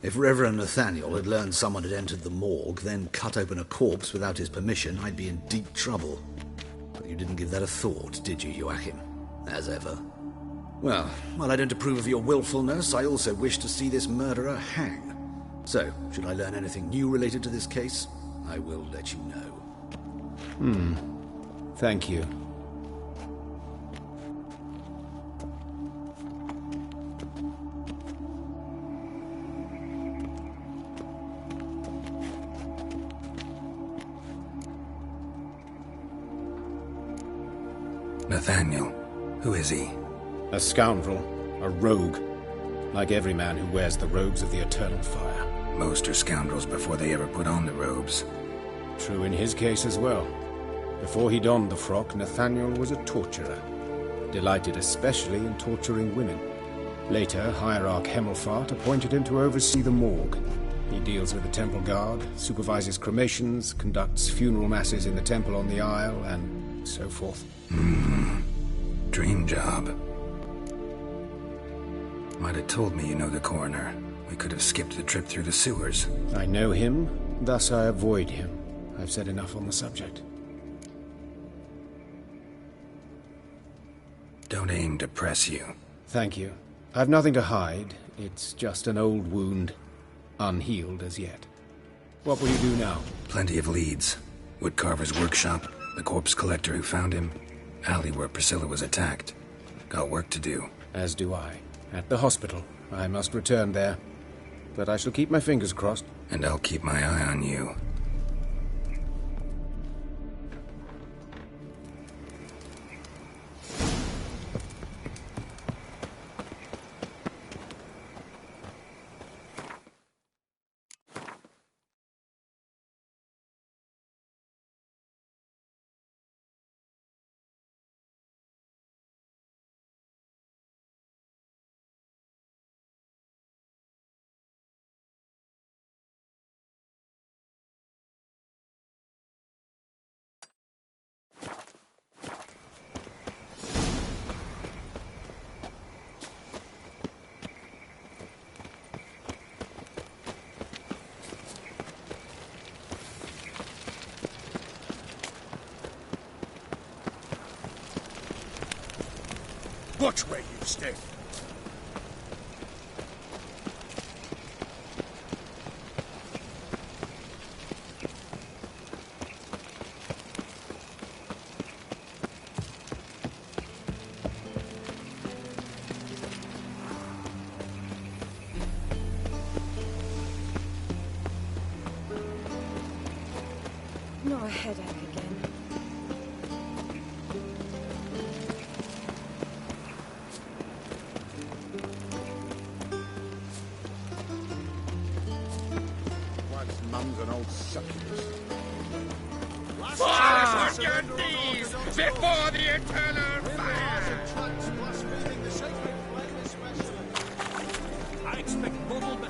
S5: If Reverend Nathaniel had learned someone had entered the morgue, then cut open a corpse without his permission, I'd be in deep trouble. But you didn't give that a thought, did you, Joachim? As ever. Well, while I don't approve of your willfulness, I also wish to see this murderer hang. So, should I learn anything new related to this case, I will let you know.
S13: Thank you.
S4: Nathaniel. Who is he?
S13: A scoundrel. A rogue. Like every man who wears the robes of the eternal fire.
S4: Most are scoundrels before they ever put on the robes.
S13: True in his case as well. Before he donned the frock, Nathaniel was a torturer. Delighted especially in torturing women. Later, Hierarch Hemmelfart appointed him to oversee the morgue. He deals with the temple guard, supervises cremations, conducts funeral masses in the temple on the Isle, and so forth.
S4: Dream job. Might have told me you know the coroner. We could have skipped the trip through the sewers.
S13: I know him, thus I avoid him. I've said enough on the subject.
S4: Don't aim to press you.
S13: Thank you. I've nothing to hide. It's just an old wound, unhealed as yet. What will you do now?
S4: Plenty of leads. Woodcarver's workshop, the corpse collector who found him, alley where Priscilla was attacked. Got work to do.
S13: As do I. At the hospital. I must return there. But I shall keep my fingers crossed.
S4: And I'll keep my eye on you.
S1: Watch where you step.
S2: Not a headache again.
S11: Wife's mum's an old succubus.
S6: Fall on your knees before the eternal fire!
S17: I expect Bubble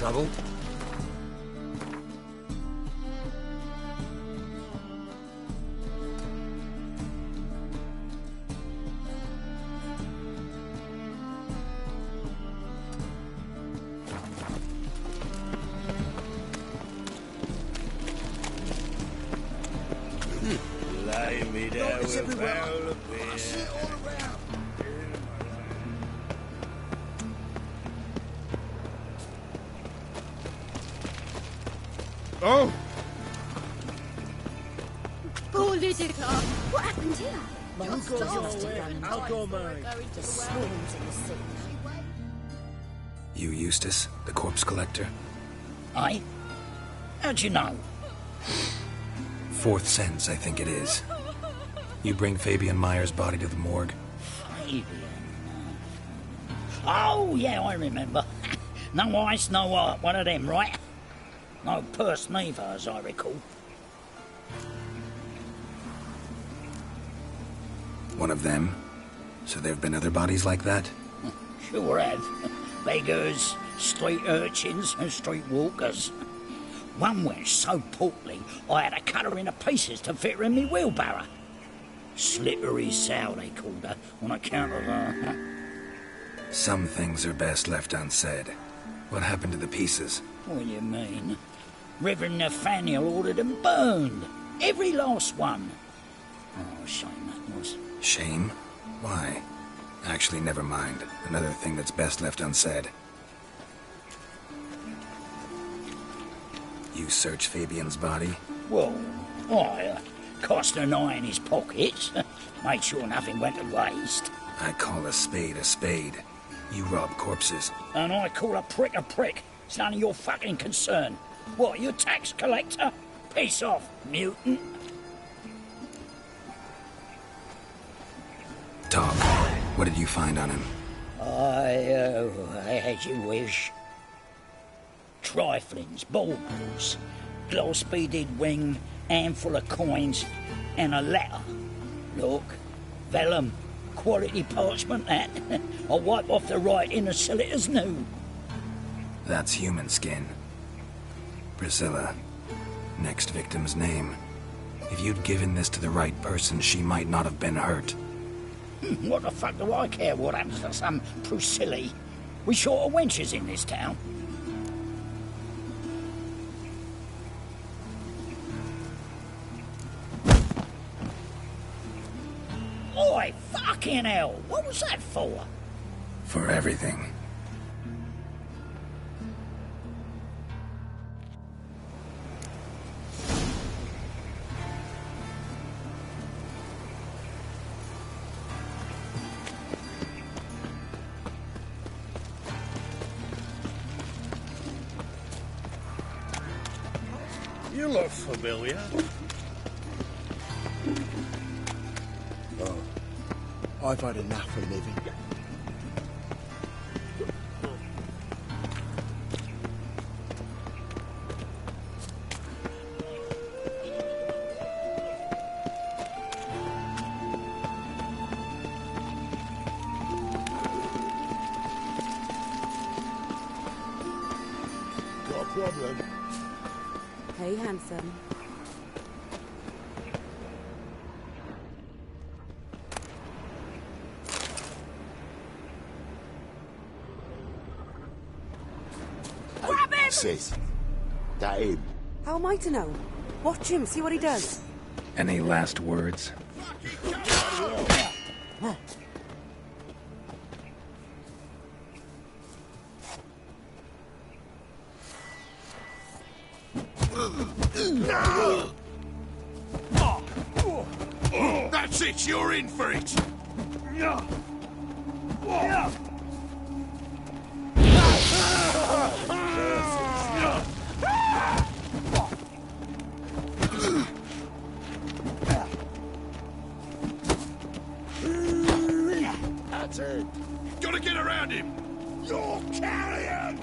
S4: Trouble?
S17: Lay me down with a barrel of beer.
S11: Oh!
S16: Poor Lydica. What happened here?
S17: You go your way, I'll go mine.
S16: The swarms in the sea.
S4: You Eustace, the corpse collector?
S18: Aye? How'd you know?
S4: Fourth sense, I think it is. You bring Fabian Meyer's body to the morgue?
S18: Fabian? Oh, yeah, I remember. No eyes, no heart, one of them, right? No purse neither, as I recall.
S4: One of them? So there have been other bodies like that?
S18: Sure have. Beggars, street urchins, and street walkers. One went so portly, I had to cut her into pieces to fit her in me wheelbarrow. Slippery sow, they called her, on account of her.
S4: Some things are best left unsaid. What happened to the pieces?
S18: What do you mean? Reverend Nathaniel ordered them burned. Every last one. Oh, shame that was.
S4: Shame? Why? Actually, never mind. Another thing that's best left unsaid. You search Fabian's body?
S18: Well, I cast an eye in his pockets. Made sure nothing went to waste.
S4: I call a spade a spade. You rob corpses.
S18: And I call a prick a prick. It's none of your fucking concern. What, you tax collector? Piss off, mutant.
S4: Talk. What did you find on him?
S18: As you wish. Triflings, baubles, gloss-beaded ring, handful of coins, and a letter. Look, vellum, quality parchment that. I'll wipe off the writing and sell it as new.
S4: That's human skin. Priscilla. Next victim's name. If you'd given this to the right person, she might not have been hurt.
S18: What the fuck do I care what happens to some Priscilla? We short of wenches in this town. Oi, fucking hell! What was that for?
S4: For everything.
S17: You look familiar.
S19: Oh, I've had enough of living.
S7: Got a problem?
S10: Hey, handsome.
S16: Grab him!
S7: Sis, that him?
S10: How am I to know? Watch him, see what he does.
S4: Any last words?
S1: That's it, you're in for it!
S7: That's it.
S1: Gotta get around him!
S7: You're carrion!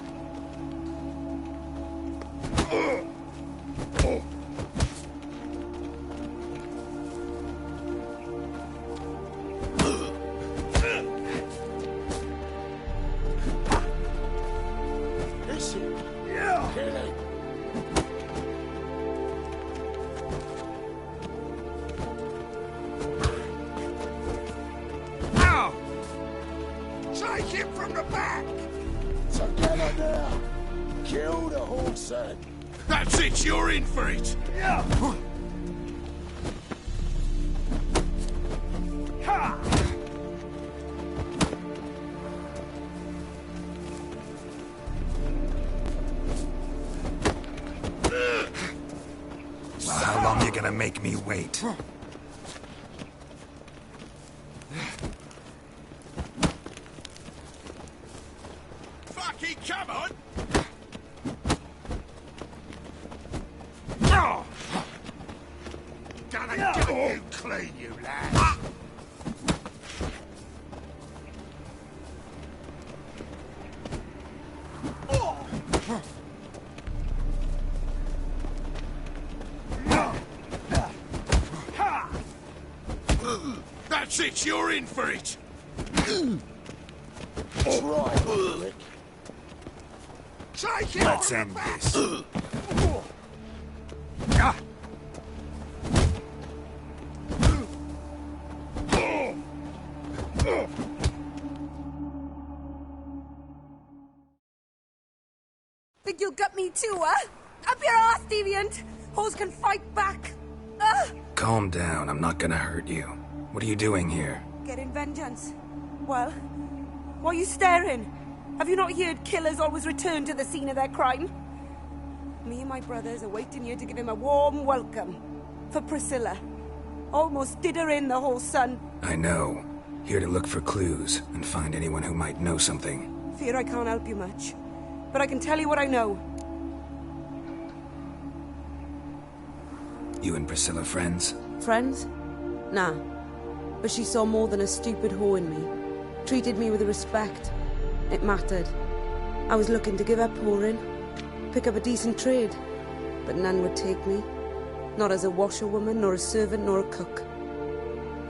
S7: Listen, him from the back! Together now! Kill the horse, then!
S1: That's it, you're in for it!
S7: Yeah!
S1: Ha!
S4: Well, how long you gonna make me wait?
S1: Fucking come on! Gonna get you clean, you lad! That's it, you're in for it!
S7: Try, Rick. Take it!
S4: Let's end this.
S10: Think you'll get me too, huh? Up your ass, deviant! Hoes can fight back!
S4: Calm down, I'm not gonna hurt you. What are you doing here?
S10: Getting vengeance. Well, why are you staring? Have you not heard killers always return to the scene of their crime? Me and my brothers are waiting here to give him a warm welcome. For Priscilla. Almost did her in, the whole son.
S4: I know. Here to look for clues and find anyone who might know something.
S10: Fear I can't help you much. But I can tell you what I know.
S4: You and Priscilla friends?
S10: Friends? Nah. But she saw more than a stupid whore in me. Treated me with respect. It mattered. I was looking to give up whoring. Pick up a decent trade. But none would take me. Not as a washerwoman, nor a servant, nor a cook.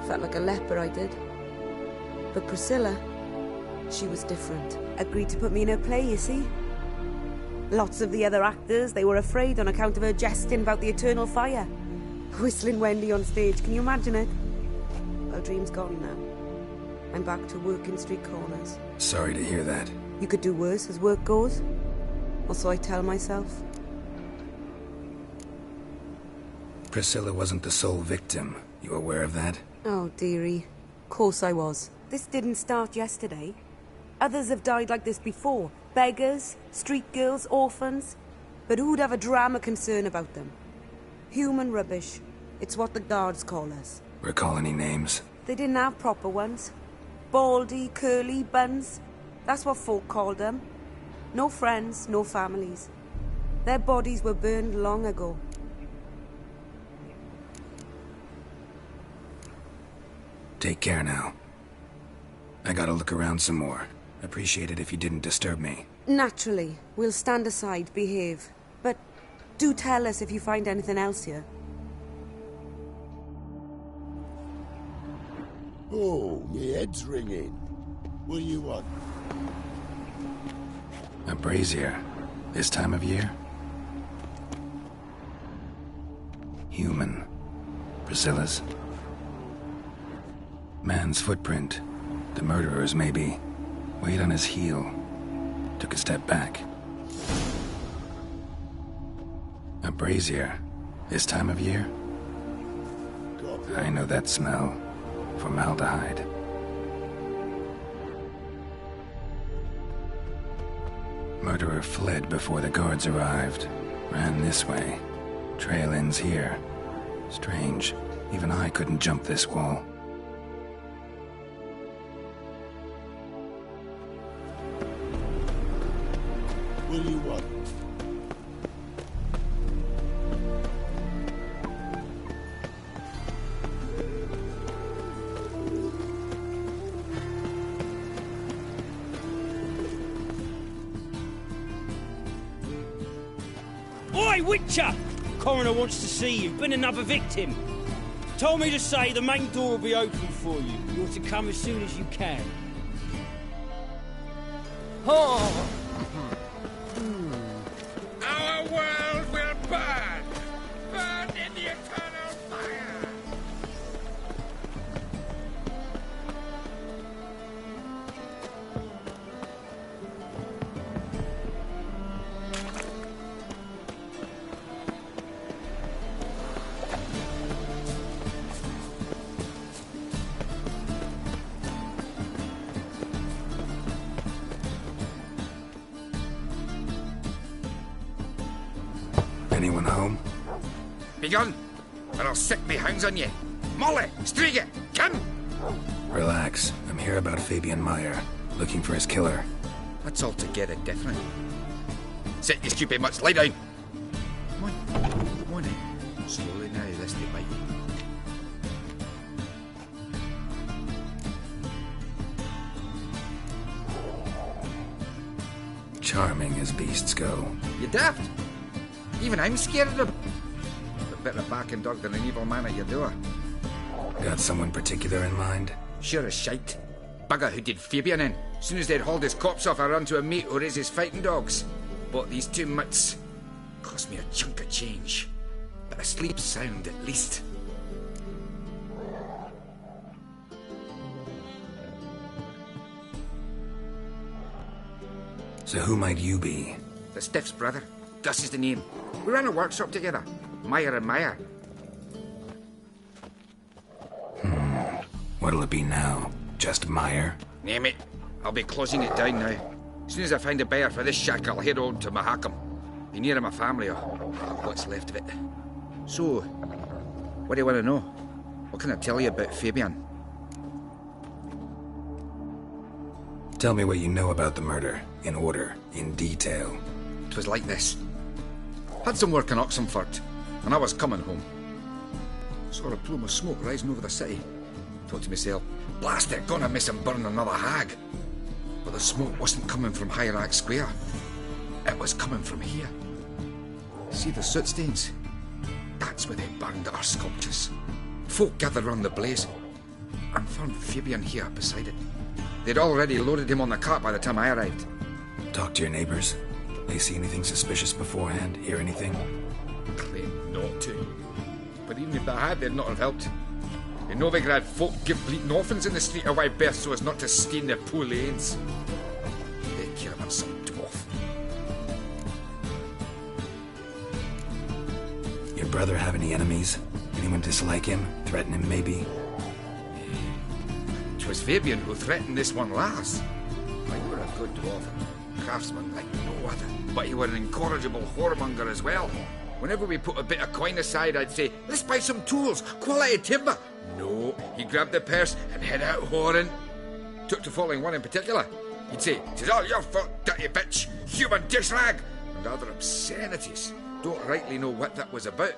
S10: Felt like a leper, I did. But Priscilla, she was different. Agreed to put me in her play, you see? Lots of the other actors, they were afraid on account of her jesting about the eternal fire. Whistling Wendy on stage, can you imagine it? Well, dream's gone now. I'm back to working street corners.
S4: Sorry to hear that.
S10: You could do worse as work goes. Or so I tell myself.
S4: Priscilla wasn't the sole victim. You aware of that?
S10: Oh, dearie. Course I was. This didn't start yesterday. Others have died like this before. Beggars, street girls, orphans. But who'd have a drama concern about them? Human rubbish. It's what the guards call us.
S4: Recall any names?
S10: They didn't have proper ones. Baldy, curly, buns. That's what folk called them. No friends, no families. Their bodies were burned long ago.
S4: Take care now. I gotta look around some more. Appreciate it if you didn't disturb me.
S10: Naturally. We'll stand aside, behave. But do tell us if you find anything else here.
S7: Oh, me head's ringing. What do you want?
S4: A brazier. This time of year? Human. Priscilla's. Man's footprint. The murderer's, maybe. Weight on his heel. Took a step back. A brazier. This time of year? I know that smell. Formaldehyde. Murderer fled before the guards arrived. Ran this way. Trail ends here. Strange. Even I couldn't jump this wall.
S7: What do you want?
S20: Oi, Witcher! Coroner wants to see you. Been another victim. Told me to say the main door will be open for you. You're to come as soon as you can.
S10: Oh!
S6: Our world will burn! Burn in the eternal fire!
S4: Anyone home?
S6: Begone, or I'll sick me hounds on ye. Molly, Striga, come!
S4: Relax. I'm here about Fabian Meyer, looking for his killer.
S6: That's altogether different. Sit, you stupid mutts, lie down. Come on in. Slowly now, lest they bite you.
S4: Charming as beasts go.
S6: You daft? Even I'm scared of them. But better barking dog than an evil man at your door.
S4: Got someone particular in mind?
S6: Sure as shite. Bugger who did Fabian in. Soon as they'd hauled his corpse off, I run to a mate who raises fighting dogs. Bought these 2 mutts. Cost me a chunk of change. But I sleep sound at least.
S4: So who might you be?
S6: The Stiff's brother. Gus is the name. We ran a workshop together. Meyer and Meyer.
S4: What'll it be now? Just Meyer?
S6: Name it. I'll be closing it down now. As soon as I find a buyer for this shack, I'll head on to Mahakam. Be near my family, or what's left of it. So, what do you want to know? What can I tell you about Fabian?
S4: Tell me what you know about the murder, in order, in detail.
S6: It was like this. Had some work in Oxenford, and I was coming home. Saw a plume of smoke rising over the city. Thought to myself, blast it, gonna miss him burn another hag. But the smoke wasn't coming from Hierarch Square. It was coming from here. See the soot stains? That's where they burned our sculptures. Folk gathered round the blaze, and found Fabian here beside it. They'd already loaded him on the cart by the time I arrived.
S4: Talk to your neighbors. They see anything suspicious beforehand? Hear anything?
S6: Claim not to. But even if they had, they'd not have helped. In Novigrad, folk give bleating orphans in the street a wide berth so as not to stain their poor lanes. They care about some dwarf.
S4: Your brother have any enemies? Anyone dislike him? Threaten him, maybe?
S6: 'Twas Fabian who threatened this one last. Why, you were a good dwarf, craftsman like no other. But you were an incorrigible whoremonger as well. Whenever we put a bit of coin aside, I'd say, let's buy some tools, quality timber. No, he grabbed the purse and head out whoring. Took to following one in particular. He'd say, "'Tis all your fault, dirty bitch, human dish rag," and other obscenities. Don't rightly know what that was about.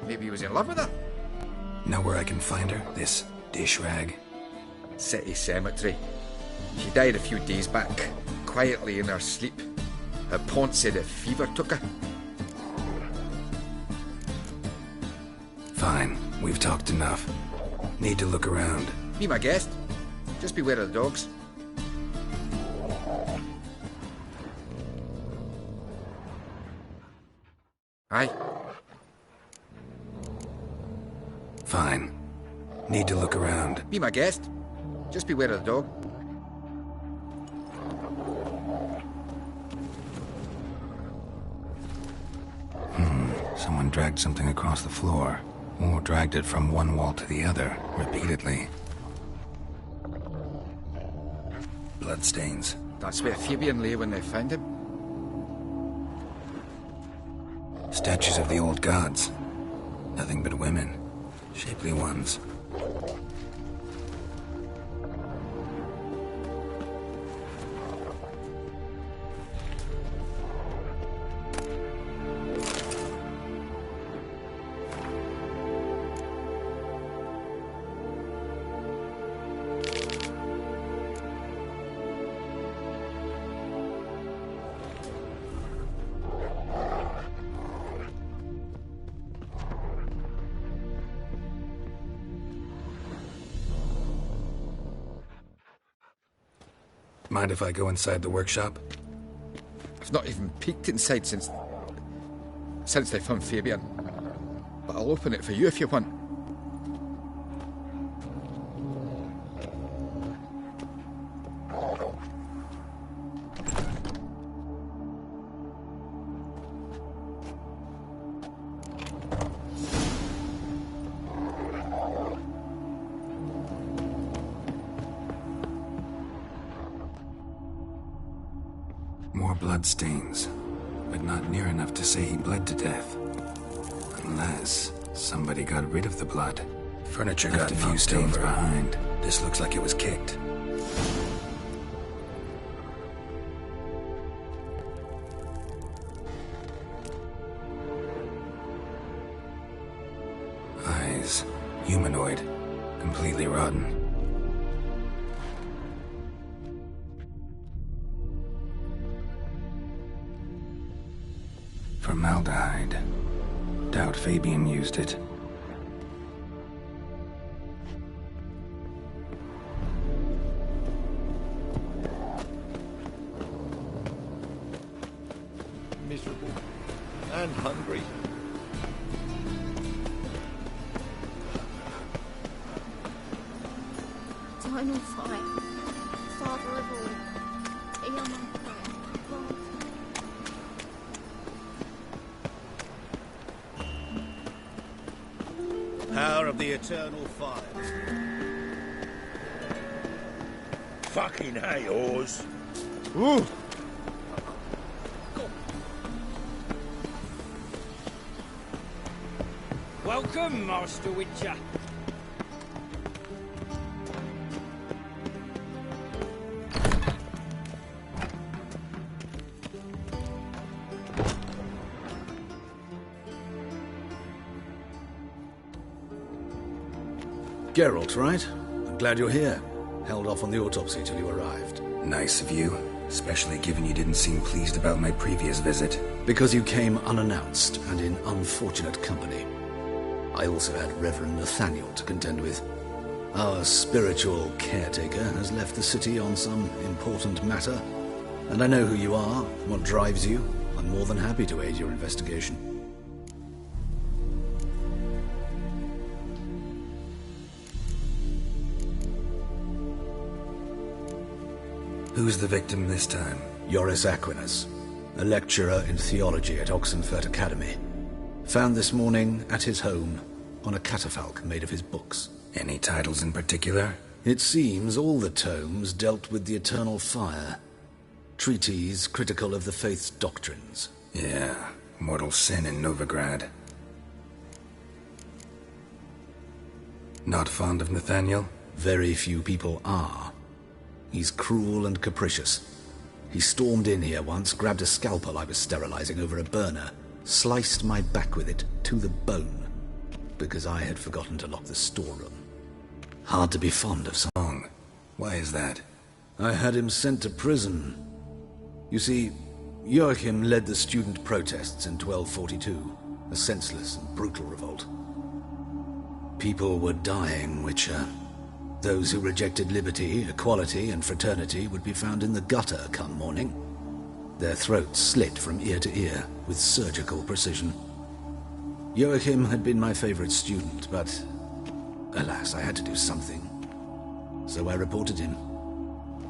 S6: Maybe he was in love with her.
S4: Know where I can find her, this dish rag?
S6: City cemetery. She died a few days back, quietly in her sleep. Her pont said a fever took her.
S4: Fine, we've talked enough. Need to look around.
S6: Be my guest. Just beware of the dogs. Aye.
S4: Fine. Need to look around.
S6: Be my guest. Just beware of the dog.
S4: Someone dragged something across the floor. Or dragged it from one wall to the other, repeatedly. Bloodstains.
S6: That's where Fabian lay when they found him.
S4: Statues of the old gods. Nothing but women. Shapely ones. Mind if I go inside the workshop?
S6: I've not even peeked inside since they found Fabian. But I'll open it for you if you want.
S4: More bloodstains. but not near enough to say he bled to death. Unless somebody got rid of the blood. Furniture got a few stains behind. This looks like it was kicked. Eyes. Humanoid. Completely rotten. Formaldehyde. Doubt Fabian used it.
S17: Miserable and hungry.
S16: Eternal fire, Father of all, hear my prayer, God.
S17: Power of the eternal fire. Fucking hey, Oz. Ooh.
S20: Welcome, Master Witcher.
S5: Geralt, right? I'm glad you're here. Held off on the autopsy till you arrived.
S4: Nice of you, especially given you didn't seem pleased about my previous visit.
S5: Because you came unannounced and in unfortunate company. I also had Reverend Nathaniel to contend with. Our spiritual caretaker has left the city on some important matter, and I know who you are, what drives you. I'm more than happy to aid your investigation.
S4: Who's the victim this time?
S5: Joris Aquinas, a lecturer in theology at Oxenfurt Academy. Found this morning at his home on a catafalque made of his books.
S4: Any titles in particular?
S5: It seems all the tomes dealt with the eternal fire. Treatises critical of the faith's doctrines.
S4: Yeah, mortal sin in Novigrad. Not fond of Nathaniel?
S5: Very few people are. He's cruel and capricious. He stormed in here once, grabbed a scalpel I was sterilizing over a burner, sliced my back with it to the bone, because I had forgotten to lock the storeroom. Hard to be fond of someone.
S4: Why is that?
S5: I had him sent to prison. You see, Joachim led the student protests in 1242, a senseless and brutal revolt. People were dying, Witcher. Those who rejected liberty, equality, and fraternity would be found in the gutter come morning. Their throats slit from ear to ear with surgical precision. Joachim had been my favorite student, but alas, I had to do something. So I reported him.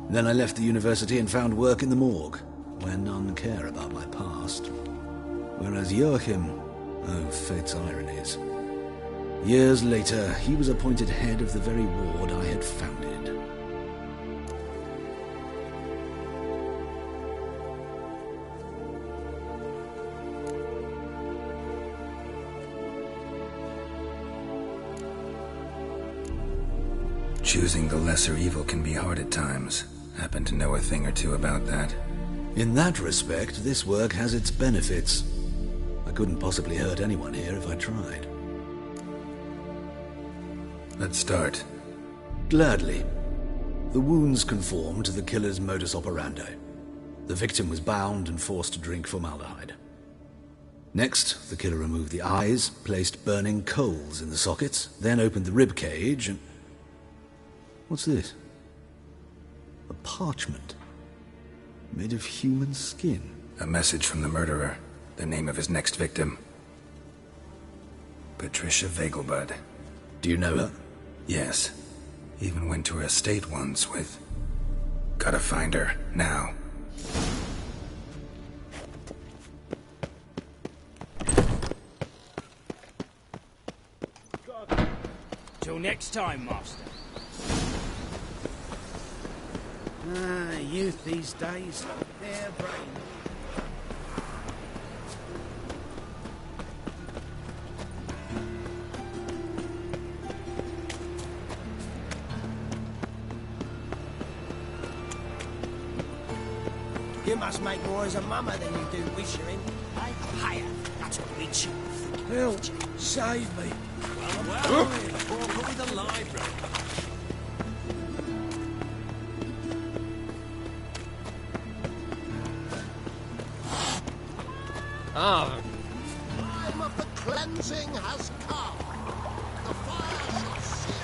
S5: Then I left the university and found work in the morgue, where none care about my past. Whereas Joachim, oh, fate's ironies. Years later, he was appointed head of the very ward I had founded.
S4: Choosing the lesser evil can be hard at times. Happen to know a thing or two about that.
S5: In that respect, this work has its benefits. I couldn't possibly hurt anyone here if I tried.
S4: Let's start.
S5: Gladly. The wounds conform to the killer's modus operandi. The victim was bound and forced to drink formaldehyde. Next, the killer removed the eyes, placed burning coals in the sockets, then opened the rib cage and... What's this? A parchment. Made of human skin.
S4: A message from the murderer. The name of his next victim. Patricia Vegelbud.
S5: Do you know her?
S4: Yes. Even went to her estate once with... Gotta find her, now.
S20: Till next time, Master.
S12: Youth these days, they're brain. You must make more as a mummer than you do wishering. Higher, that's a witch.
S17: Help! Save me! Well, probably the library.
S1: Ah. Time of the cleansing has come. The fire shall seal.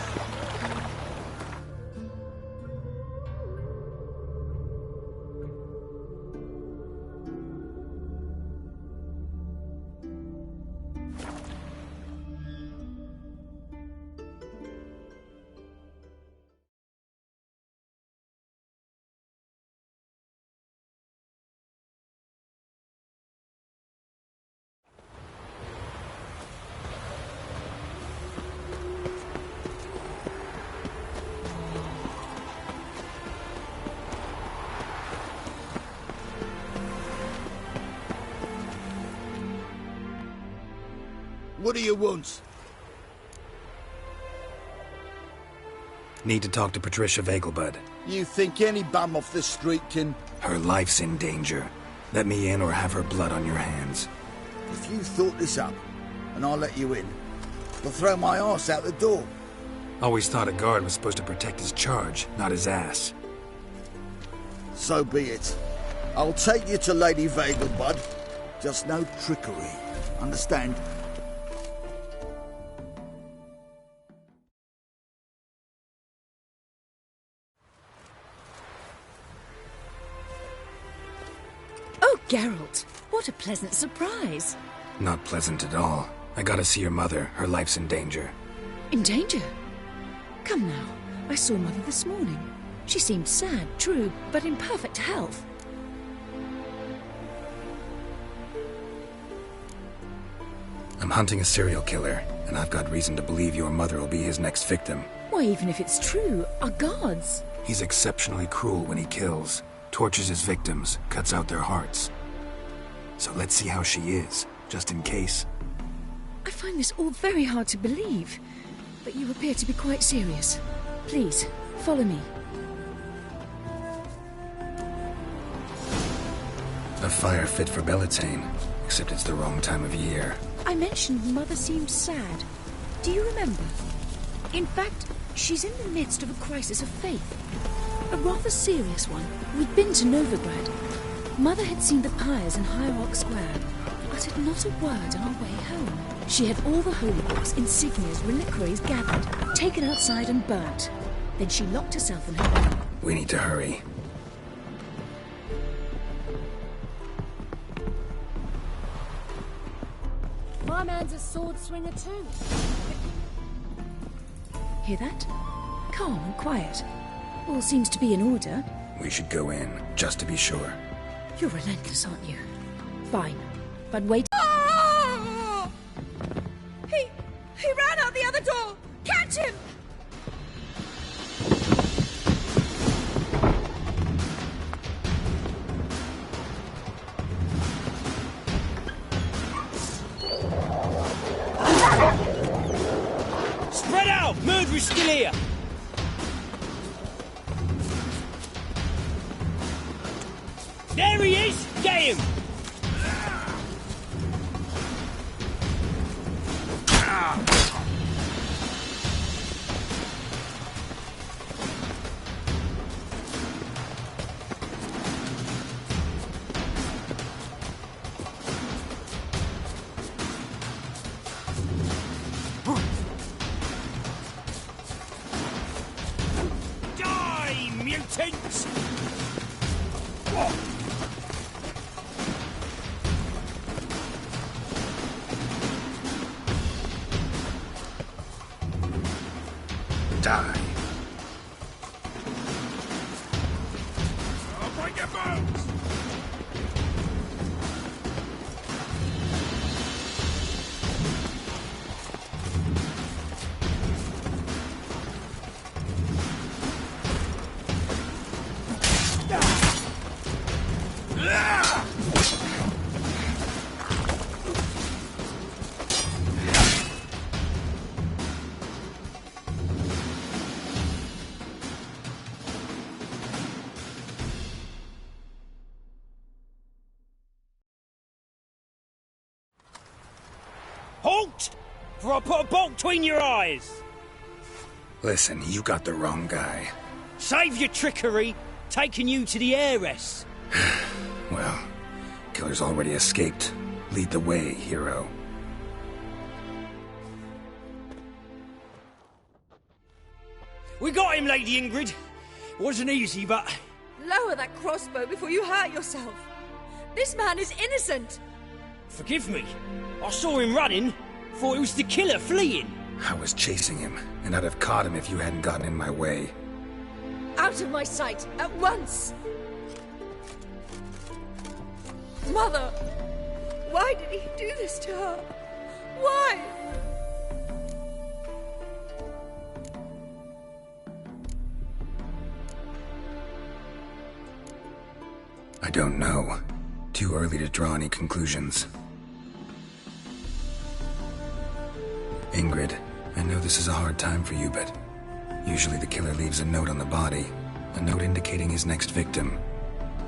S7: What do you want?
S4: Need to talk to Patricia Vegelbud.
S7: You think any bum off the street can...
S4: Her life's in danger. Let me in or have her blood on your hands.
S7: If you thought this up, and I'll let you in, I'll throw my arse out the door.
S4: Always thought a guard was supposed to protect his charge, not his ass.
S7: So be it. I'll take you to Lady Vegelbud. Just no trickery. Understand?
S21: Oh, Geralt, what a pleasant surprise.
S4: Not pleasant at all. I gotta see your mother. Her life's in danger.
S21: In danger? Come now, I saw Mother this morning. She seemed sad, true, but in perfect health.
S4: I'm hunting a serial killer, and I've got reason to believe your mother will be his next victim.
S21: Why, even if it's true, our gods.
S4: He's exceptionally cruel when he kills, tortures his victims, cuts out their hearts. So let's see how she is, just in case.
S21: I find this all very hard to believe, but you appear to be quite serious. Please, follow me.
S4: A fire fit for Bellatane, except it's the wrong time of year.
S21: I mentioned Mother seemed sad. Do you remember? In fact, she's in the midst of a crisis of faith. A rather serious one. We'd been to Novigrad. Mother had seen the pyres in Hierarch Square, uttered not a word on our way home. She had all the holy books, insignias, reliquaries gathered, taken outside and burnt. Then she locked herself in her room.
S4: We need to hurry.
S16: My man's a sword swinger too.
S21: Hear that? Calm and quiet. All seems to be in order.
S4: We should go in, just to be sure.
S21: You're relentless, aren't you? Fine. But wait.
S2: He ran out the other door! Catch him!
S20: Spread out! Murderer's still here! There he is! Get him! Die, mutants!
S4: Die.
S1: I'll break your bones!
S20: Halt! For I put a bolt between your eyes!
S4: Listen, you got the wrong guy.
S20: Save your trickery, taking you to the heiress.
S4: Well, killer's already escaped. Lead the way, hero.
S20: We got him, Lady Ingrid. Wasn't easy, but...
S21: Lower that crossbow before you hurt yourself. This man is innocent.
S20: Forgive me. I saw him running. Thought it was the killer fleeing.
S4: I was chasing him, and I'd have caught him if you hadn't gotten in my way.
S21: Out of my sight, at once! Mother! Why did he do this to her? Why?
S4: I don't know. Too early to draw any conclusions. Ingrid, I know this is a hard time for you, but usually the killer leaves a note on the body. A note indicating his next victim.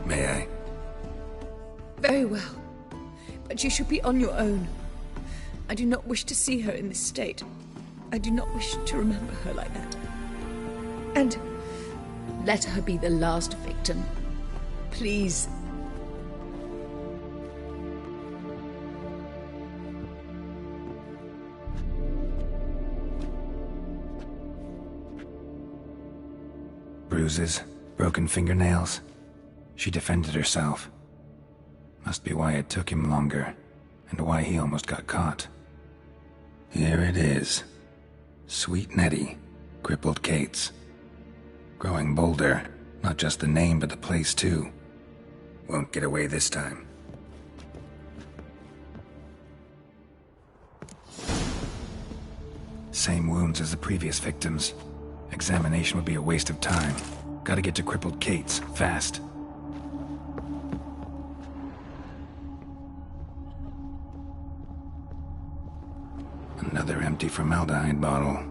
S4: May I?
S21: Very well. But you should be on your own. I do not wish to see her in this state. I do not wish to remember her like that. And let her be the last victim. Please.
S4: Bruises, broken fingernails. She defended herself. Must be why it took him longer, and why he almost got caught. Here it is. Sweet Nettie, crippled Kate's. Growing bolder, not just the name but the place too. Won't get away this time. Same wounds as the previous victims. Examination would be a waste of time. Gotta get to crippled Kate's, fast. Another empty formaldehyde bottle.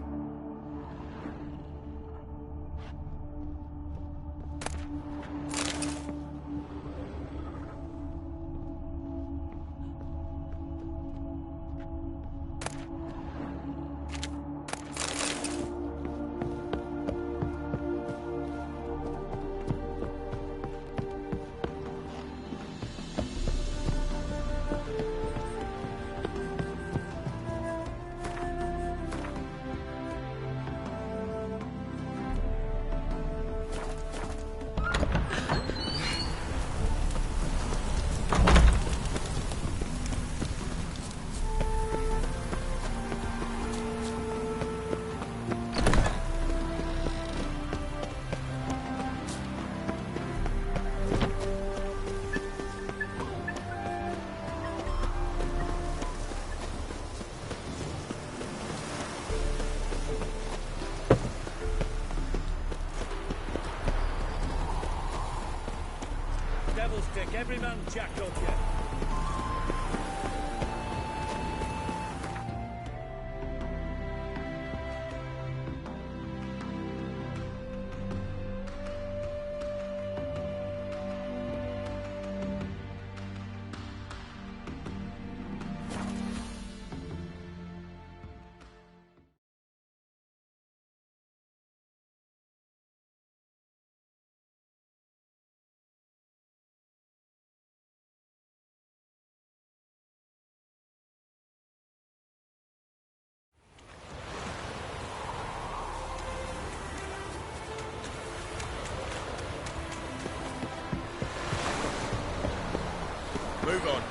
S17: Stick every man jack up here. Move on.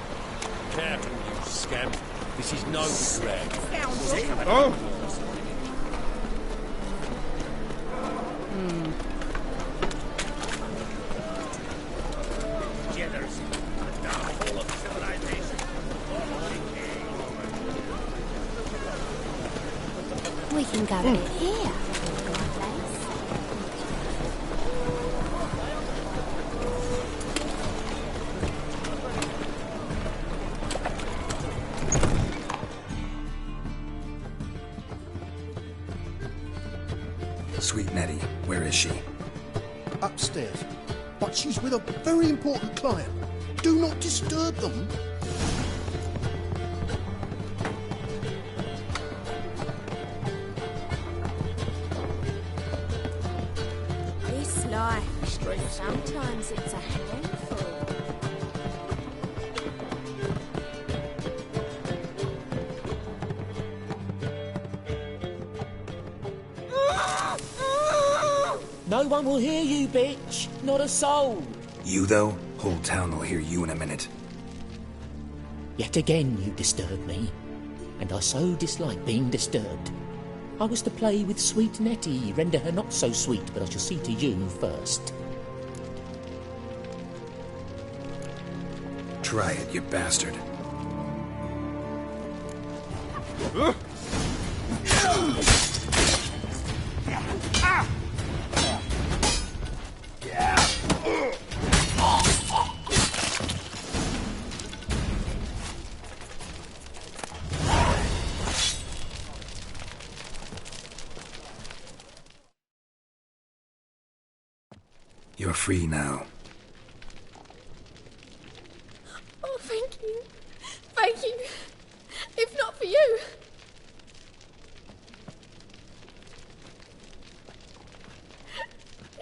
S17: Careful, you scamp. This is no drag.
S11: Oh!
S17: Jitters. The downfall of civilization.
S16: We can go in here.
S4: Sweet Nettie, where is she?
S11: Upstairs. But she's with a very important client. Do not disturb them.
S16: lie.
S7: Strength.
S16: Sometimes it's a handful.
S9: No one will hear you, bitch. Not a soul.
S4: You, though? Whole town will hear you in a minute.
S9: Yet again you disturb me, and I so dislike being disturbed. I was to play with sweet Nettie, render her not so sweet, but I shall see to you first.
S4: Try it, you bastard. You're free now.
S16: Oh, thank you. Thank you. If not for you.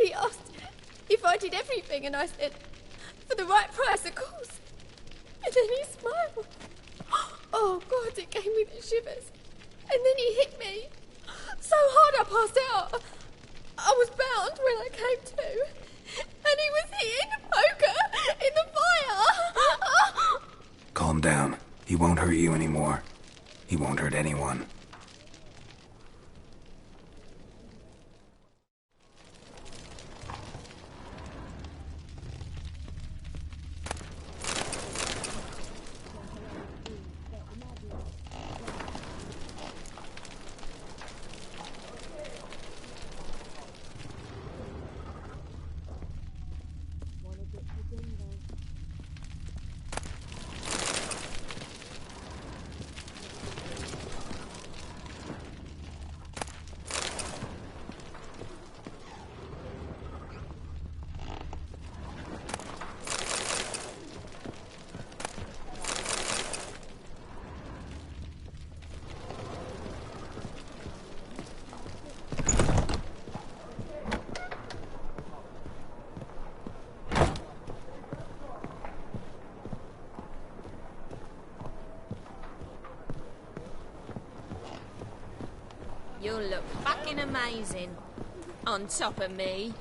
S16: He asked if I did everything, and I said, for the right price, of course. And then he smiled. Oh, God, it gave me the shivers. And then he hit me. So hard I passed out. I was bound when I came to. And he was hitting the poker in the fire.
S4: Calm down. He won't hurt you anymore. He won't hurt anyone.
S16: You'll look fucking amazing. On top of me.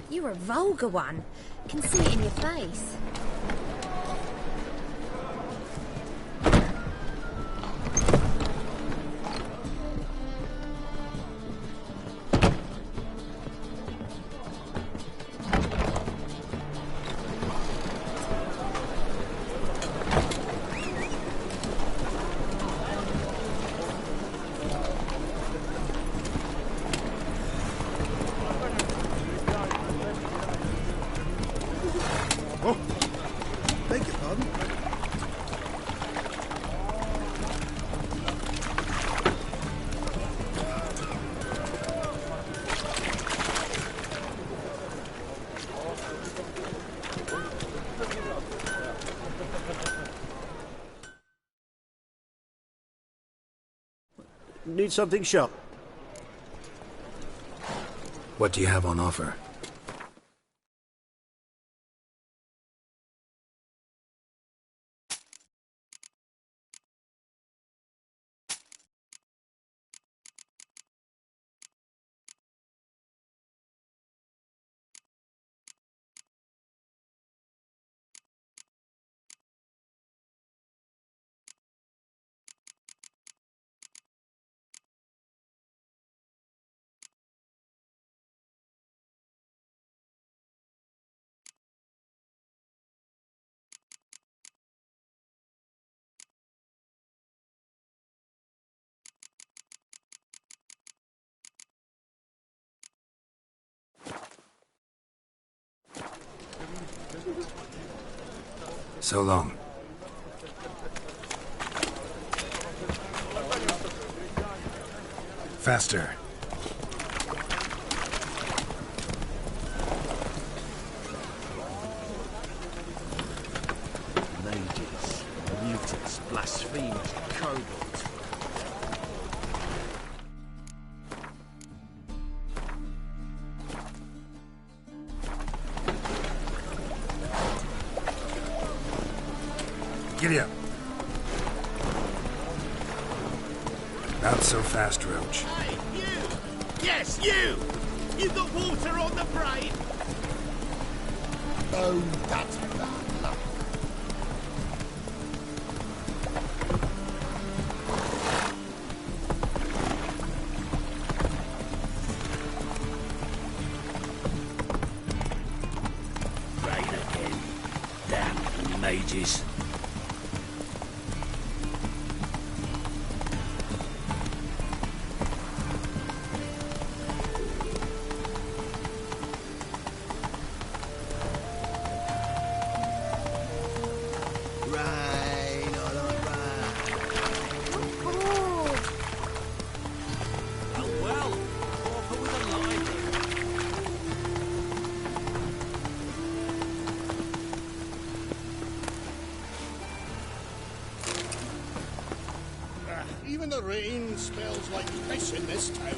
S16: You're a vulgar one. Can see it in your face.
S11: Beg your pardon?
S3: Need something sharp.
S4: What do you have on offer? So long. Faster.
S17: Mages, mutants, blasphemers, kobolds.
S4: Giddy up. Not so fast, Roach.
S1: Hey, you! Yes, you! You got water on the brain?
S7: Oh, that's bad luck.
S18: Rain again. Damn mages.
S1: Rain, I like rain.
S17: Oh well, awful with a line.
S11: Even the rain smells like piss in this town.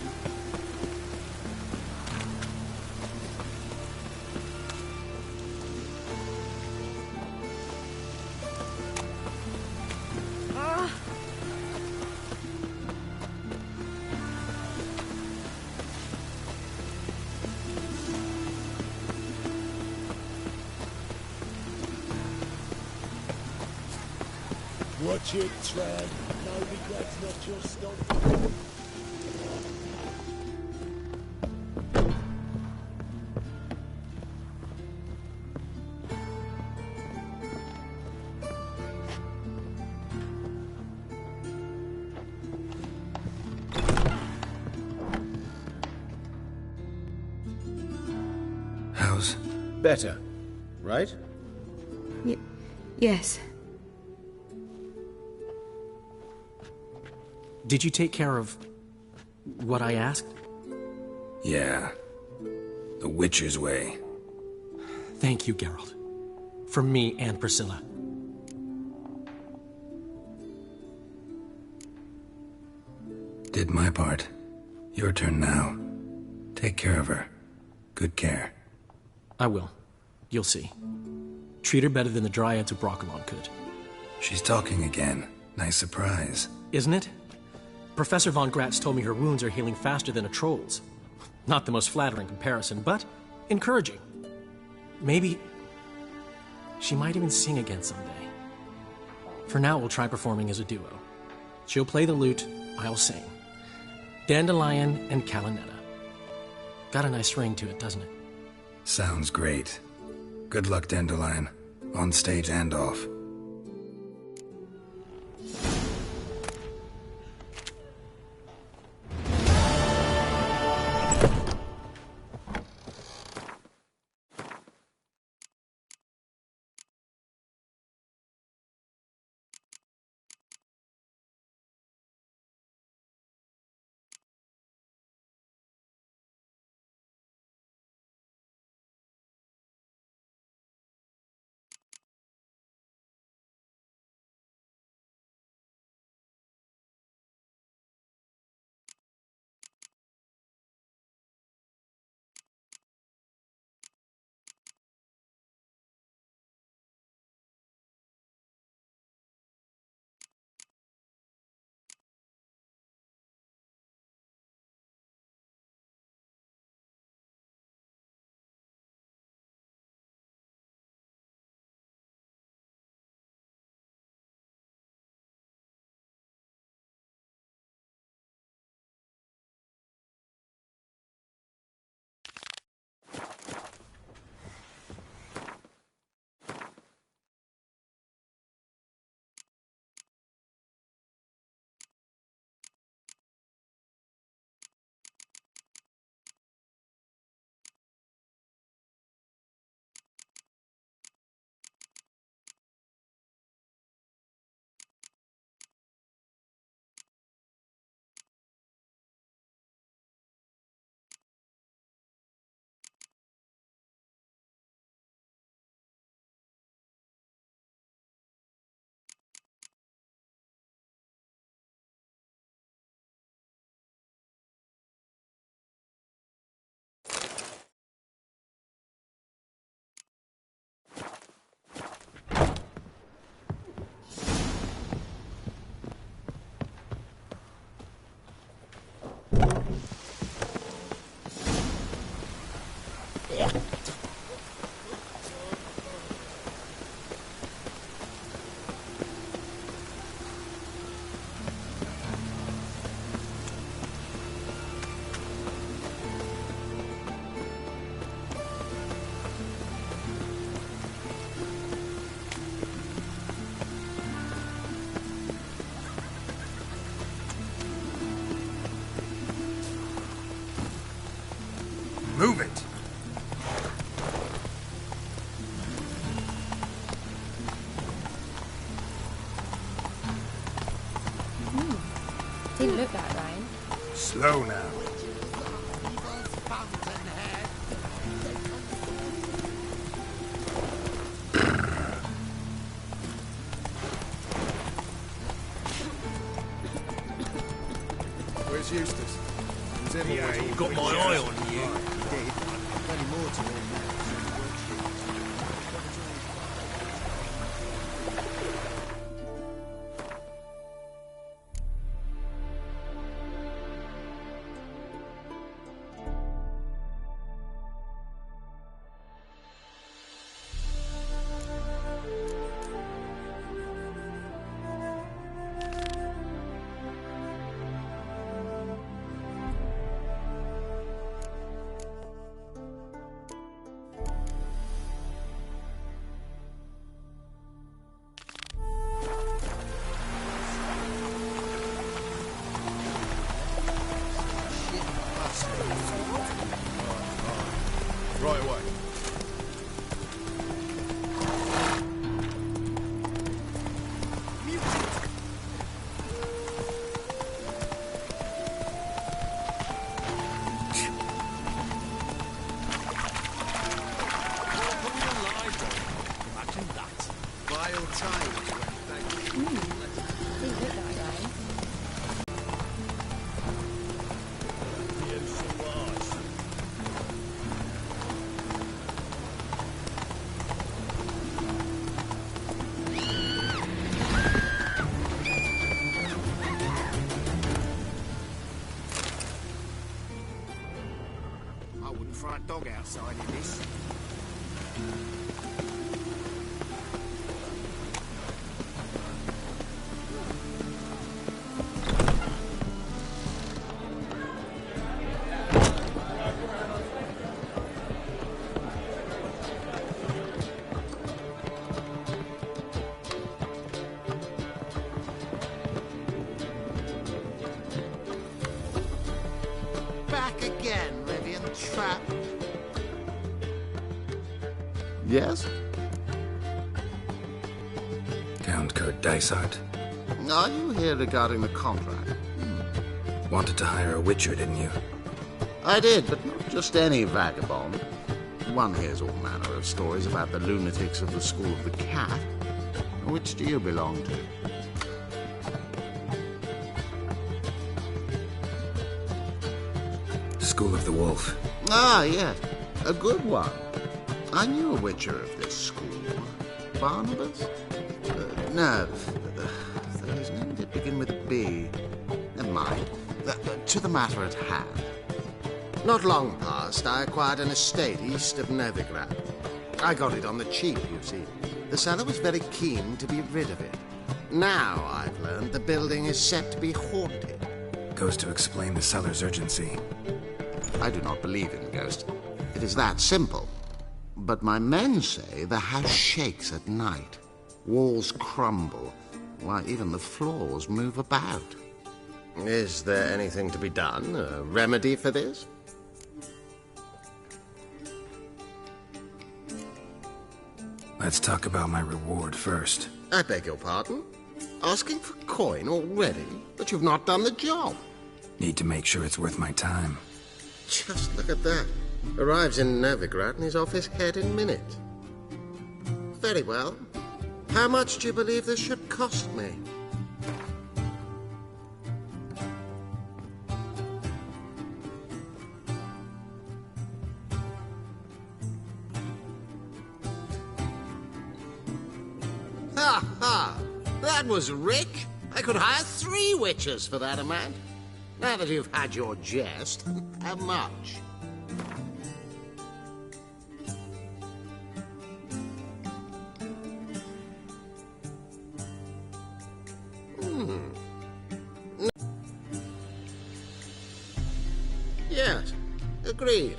S7: Watch it, Trev. No regrets, not your stop.
S4: How's...
S13: Better, right?
S2: Yes.
S8: Did you take care of what I asked?
S4: Yeah. The Witcher's way.
S8: Thank you, Geralt. From me and Priscilla.
S4: Did my part. Your turn now. Take care of her. Good care.
S8: I will. You'll see. Treat her better than the Dryads of Broccolon could.
S4: She's talking again. Nice surprise.
S8: Isn't it? Professor von Gratz told me her wounds are healing faster than a troll's. Not the most flattering comparison, but encouraging. Maybe she might even sing again someday. For now, we'll try performing as a duo. She'll play the lute, I'll sing. Dandelion and Calinetta. Got a nice ring to it, doesn't it?
S4: Sounds great. Good luck, Dandelion. On stage and off. Move it!
S16: Didn't look that Ryan.
S4: Slow now.
S11: Where's Eustace? He's everywhere.
S17: Yeah, you've got my eye on you.
S11: Plenty more to him.
S6: Right away.
S17: Imagine that.
S1: Vile times went back.
S16: Didn't look that Ryan.
S1: I wouldn't fry a dog outside in this. Back again, Rivian Trap.
S7: Yes?
S4: Count Kurt Dysart.
S7: Are you here regarding the contract?
S4: Wanted to hire a witcher, didn't you?
S7: I did, but not just any vagabond. One hears all manner of stories about the lunatics of the School of the Cat. Which do you belong to?
S4: School of the Wolf.
S7: Ah, yes. A good one. I knew a witcher of this school. Barnabas? No. His name did begin with a B. Never mind. To the matter at hand. Not long past, I acquired an estate east of Novigrad. I got it on the cheap, you see. The seller was very keen to be rid of it. Now, I've learned the building is set to be haunted.
S4: Goes to explain the seller's urgency.
S7: I do not believe in ghosts. It is that simple. But my men say the house shakes at night. Walls crumble. Why, even the floors move about.
S3: Is there anything to be done? A remedy for this?
S4: Let's talk about my reward first.
S3: I beg your pardon? Asking for coin already? But you've not done the job.
S4: Need to make sure it's worth my time.
S3: Just look at that. Arrives in Novigrad and is off his head in minutes. Very well. How much do you believe this should cost me? Ha ha! That was rich. I could hire 3 witches for that amount. Now that you've had your jest, how much? Yes, agreed.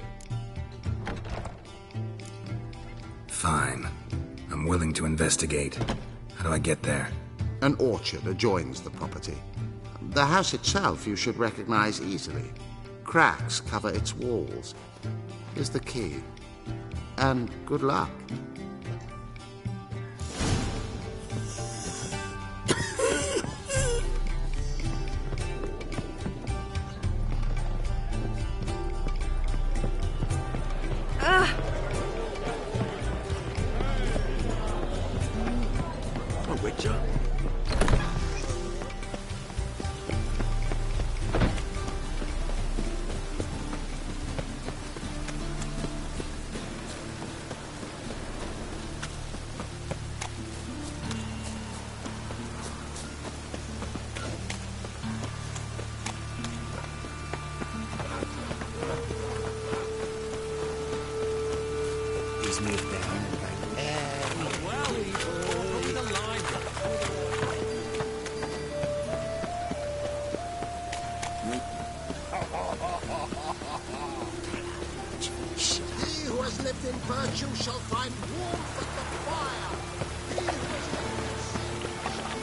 S4: Fine. I'm willing to investigate. How do I get there?
S7: An orchard adjoins the property. The house itself you should recognize easily. Cracks cover its walls.
S3: is the key. And good luck.
S17: Witcher.
S1: He's moved down and back.
S7: He who has lived in virtue shall find warmth at the fire. He who has lived in sin shall...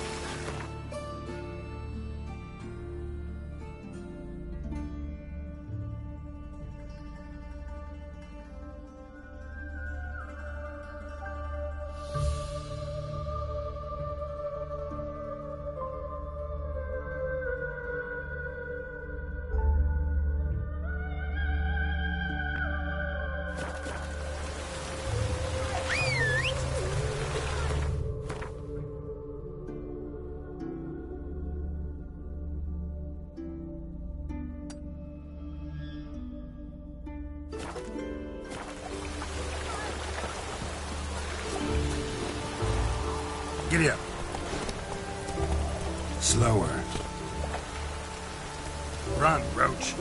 S4: Giddy up. Slower. Run, Roach.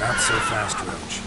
S4: Not so fast, Roach.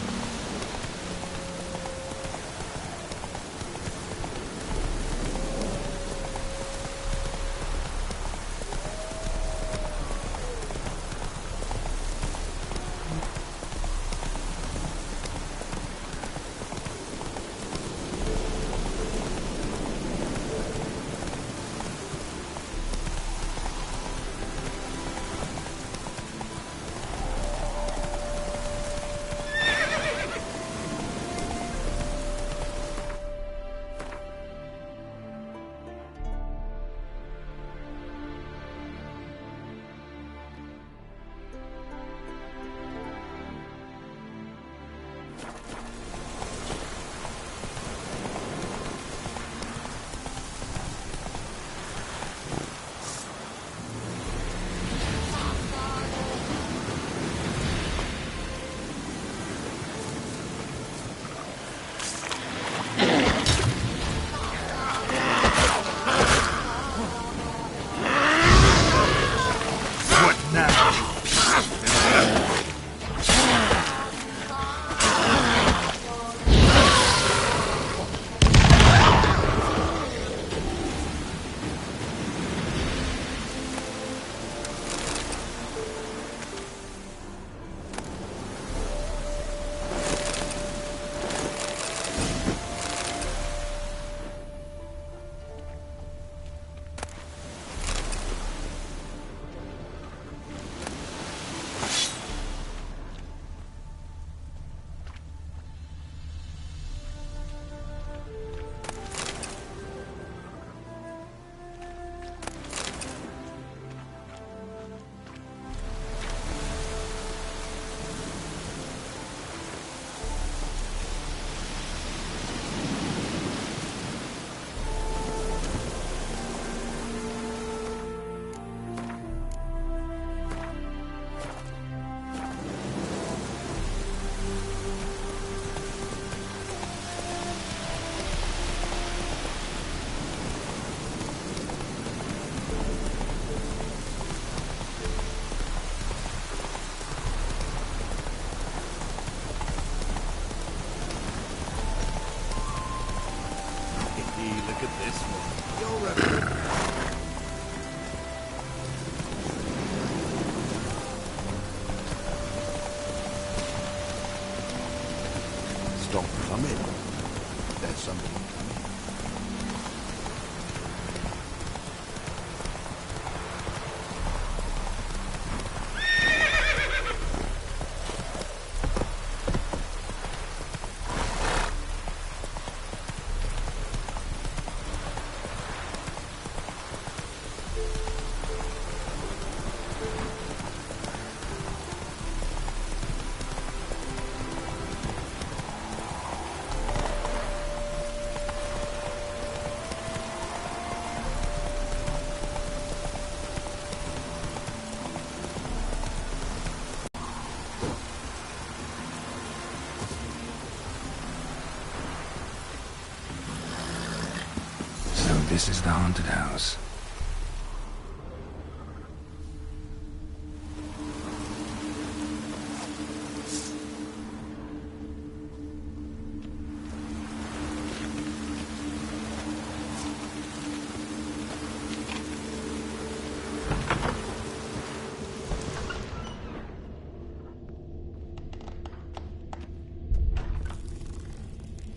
S19: Come in. There's somebody coming.
S4: This is the haunted house.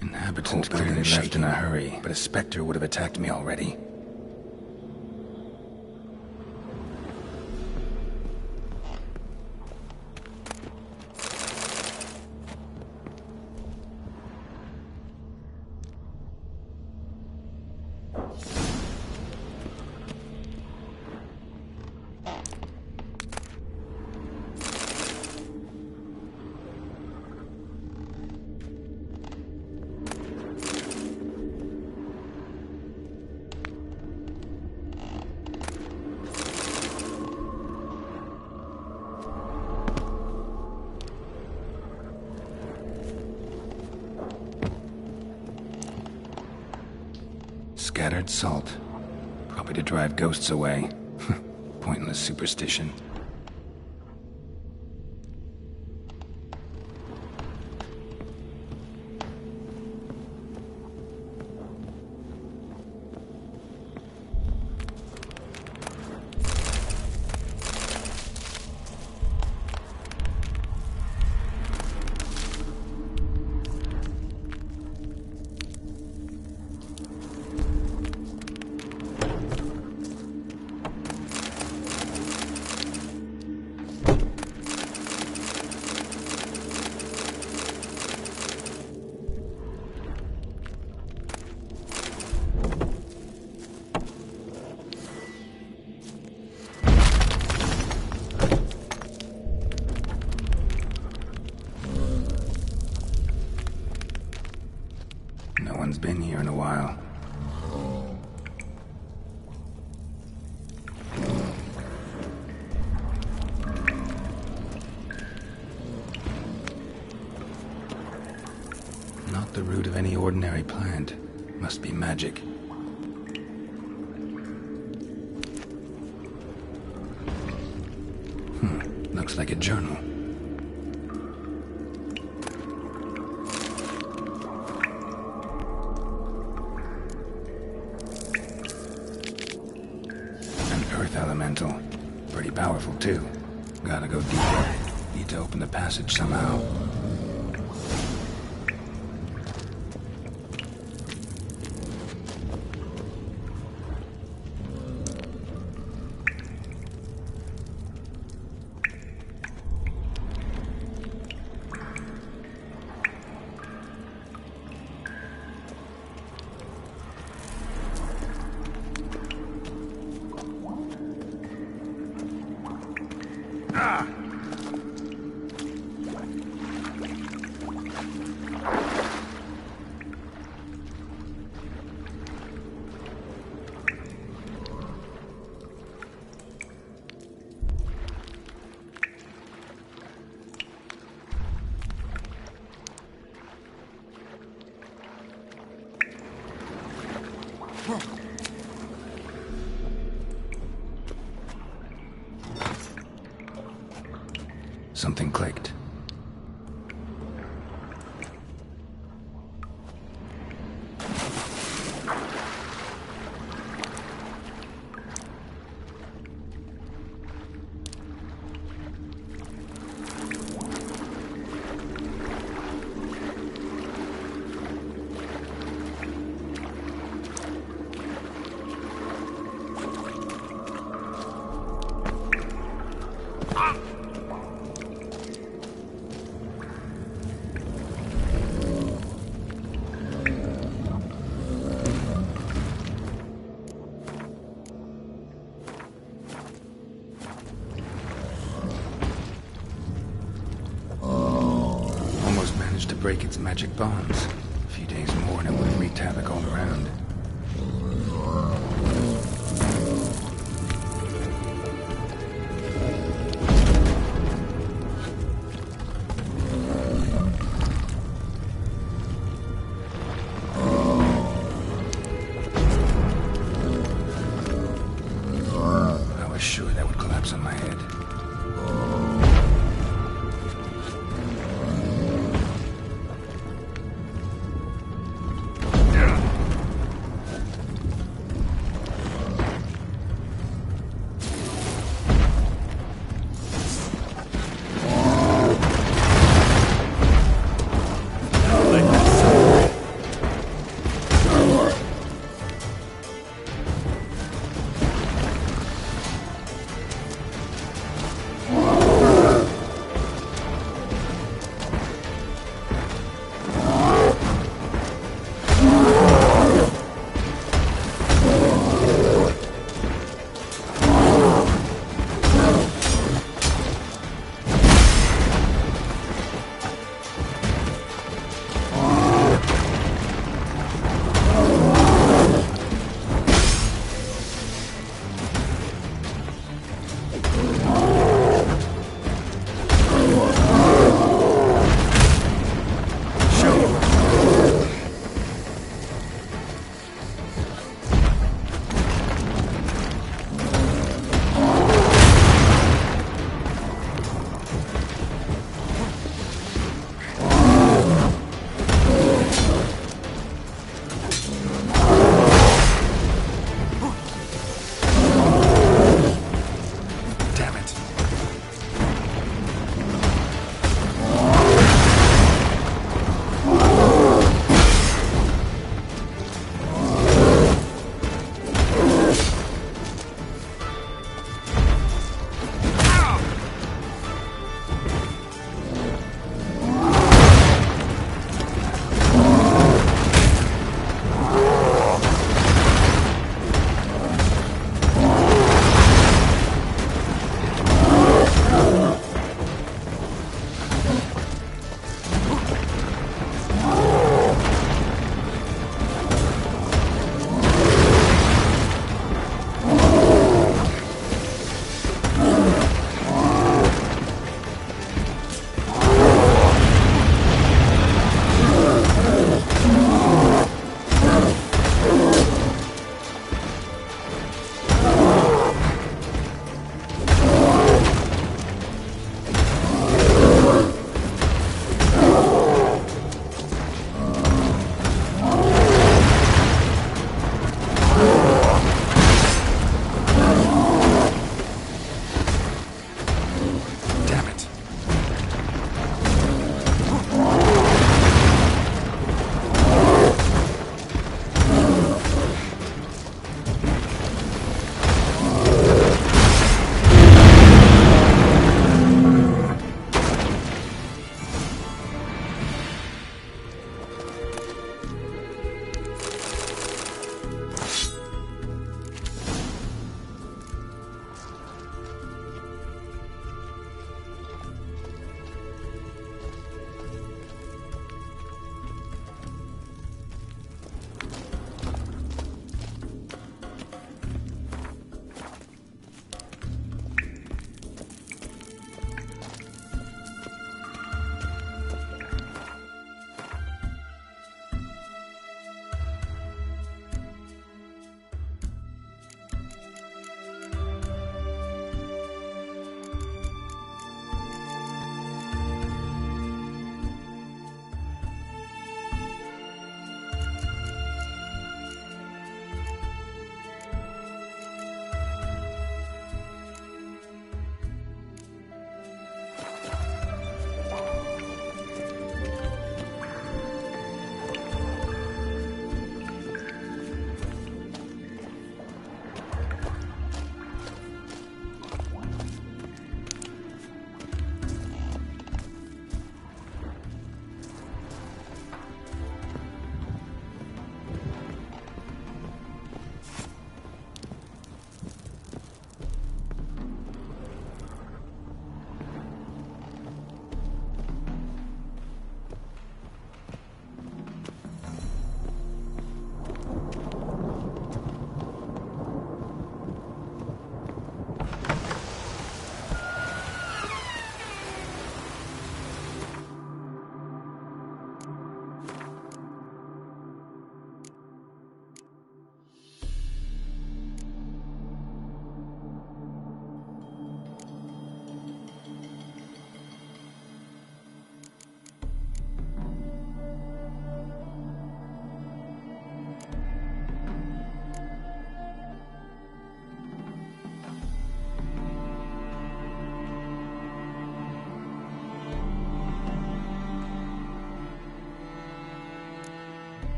S4: Inhabitants clearly left in a hurry, but a specter would have attacked me already. Scattered salt. Probably to drive ghosts away. Pointless superstition. No one's been here in a while. Not the root of any ordinary plant. Must be magic. Looks like a journal. Elemental. Pretty powerful, too. Gotta go deeper. Need to open the passage somehow. Something clicked. break its magic bonds. A few days more and it would have wreaked havoc all around. I was sure that would collapse on my head.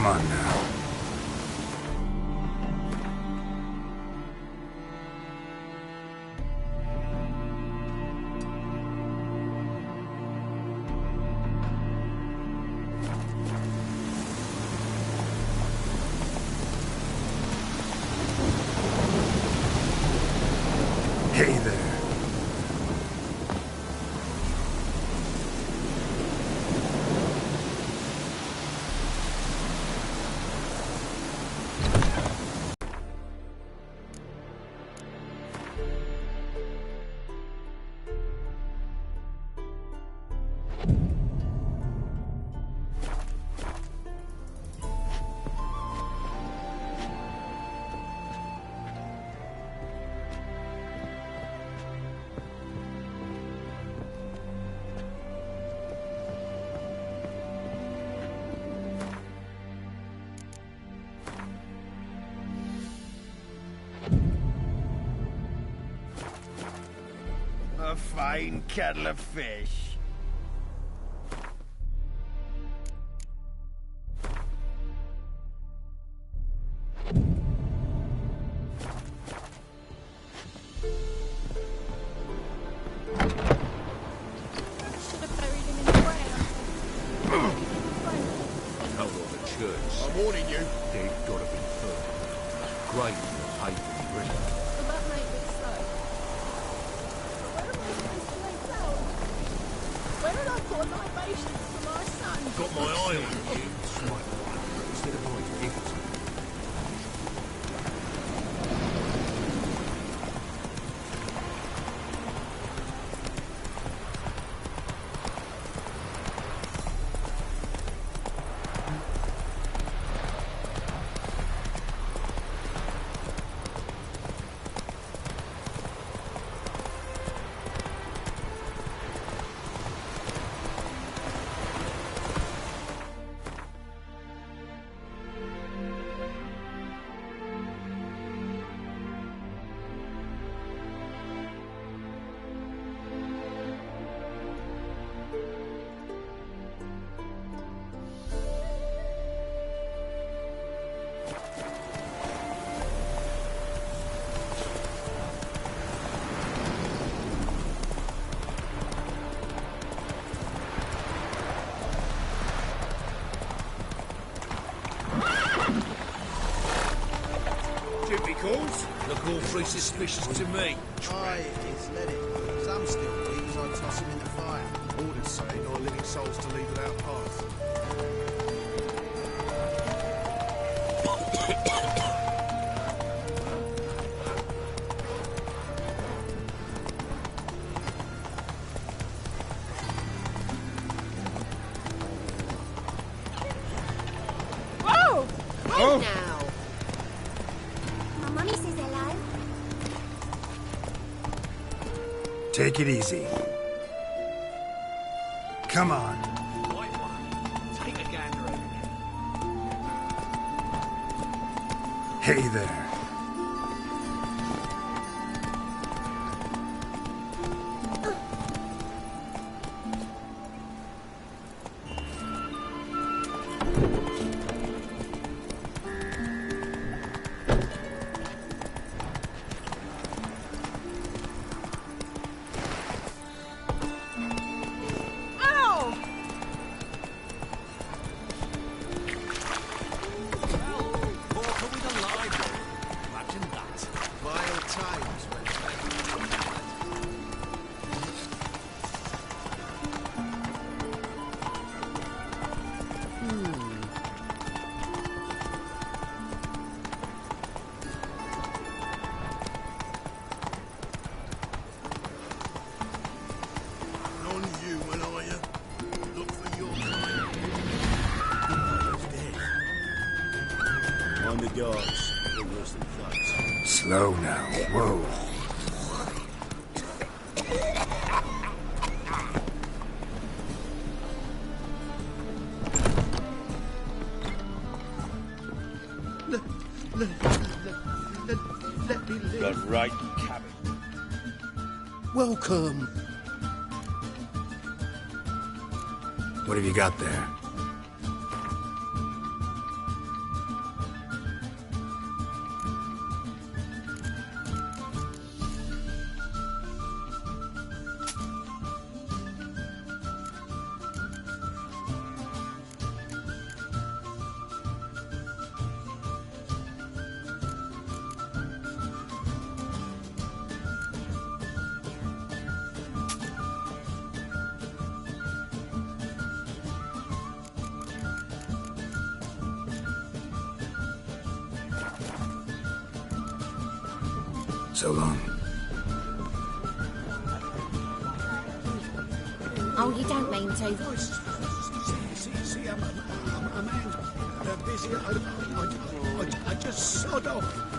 S4: Come on now. Hey there.
S1: A fine kettle of fish.
S17: I'm warning you. They've got to be further. Great for paper drink.
S16: Will that make it so? But where am I supposed to lay down? Where did I put libations for my son?
S17: Got my eye on you, swipe one. Instead of my gift.
S1: Duty calls?
S17: Look all three suspicious to me.
S14: Aye, it is, let it. Some still weak as I toss him in the fire.
S11: Orders say no living souls to leave without path.
S16: Whoa!
S1: Oh.
S16: Now! My mummy says hello.
S4: Take it easy. Come on.
S17: White one. Take a gander over
S4: Hey there.
S16: Ow!
S17: Walker with a library. Imagine that.
S14: Vile times when
S1: Non-human, are you? Look for your kind.
S17: Mind the guards. They're worse than thugs.
S4: Slow now. Whoa.
S11: Let me live.
S17: The right cabin.
S11: Welcome.
S4: What have you got there? So long.
S15: Oh, you don't mean to.
S7: See, I'm busy. I just sod off.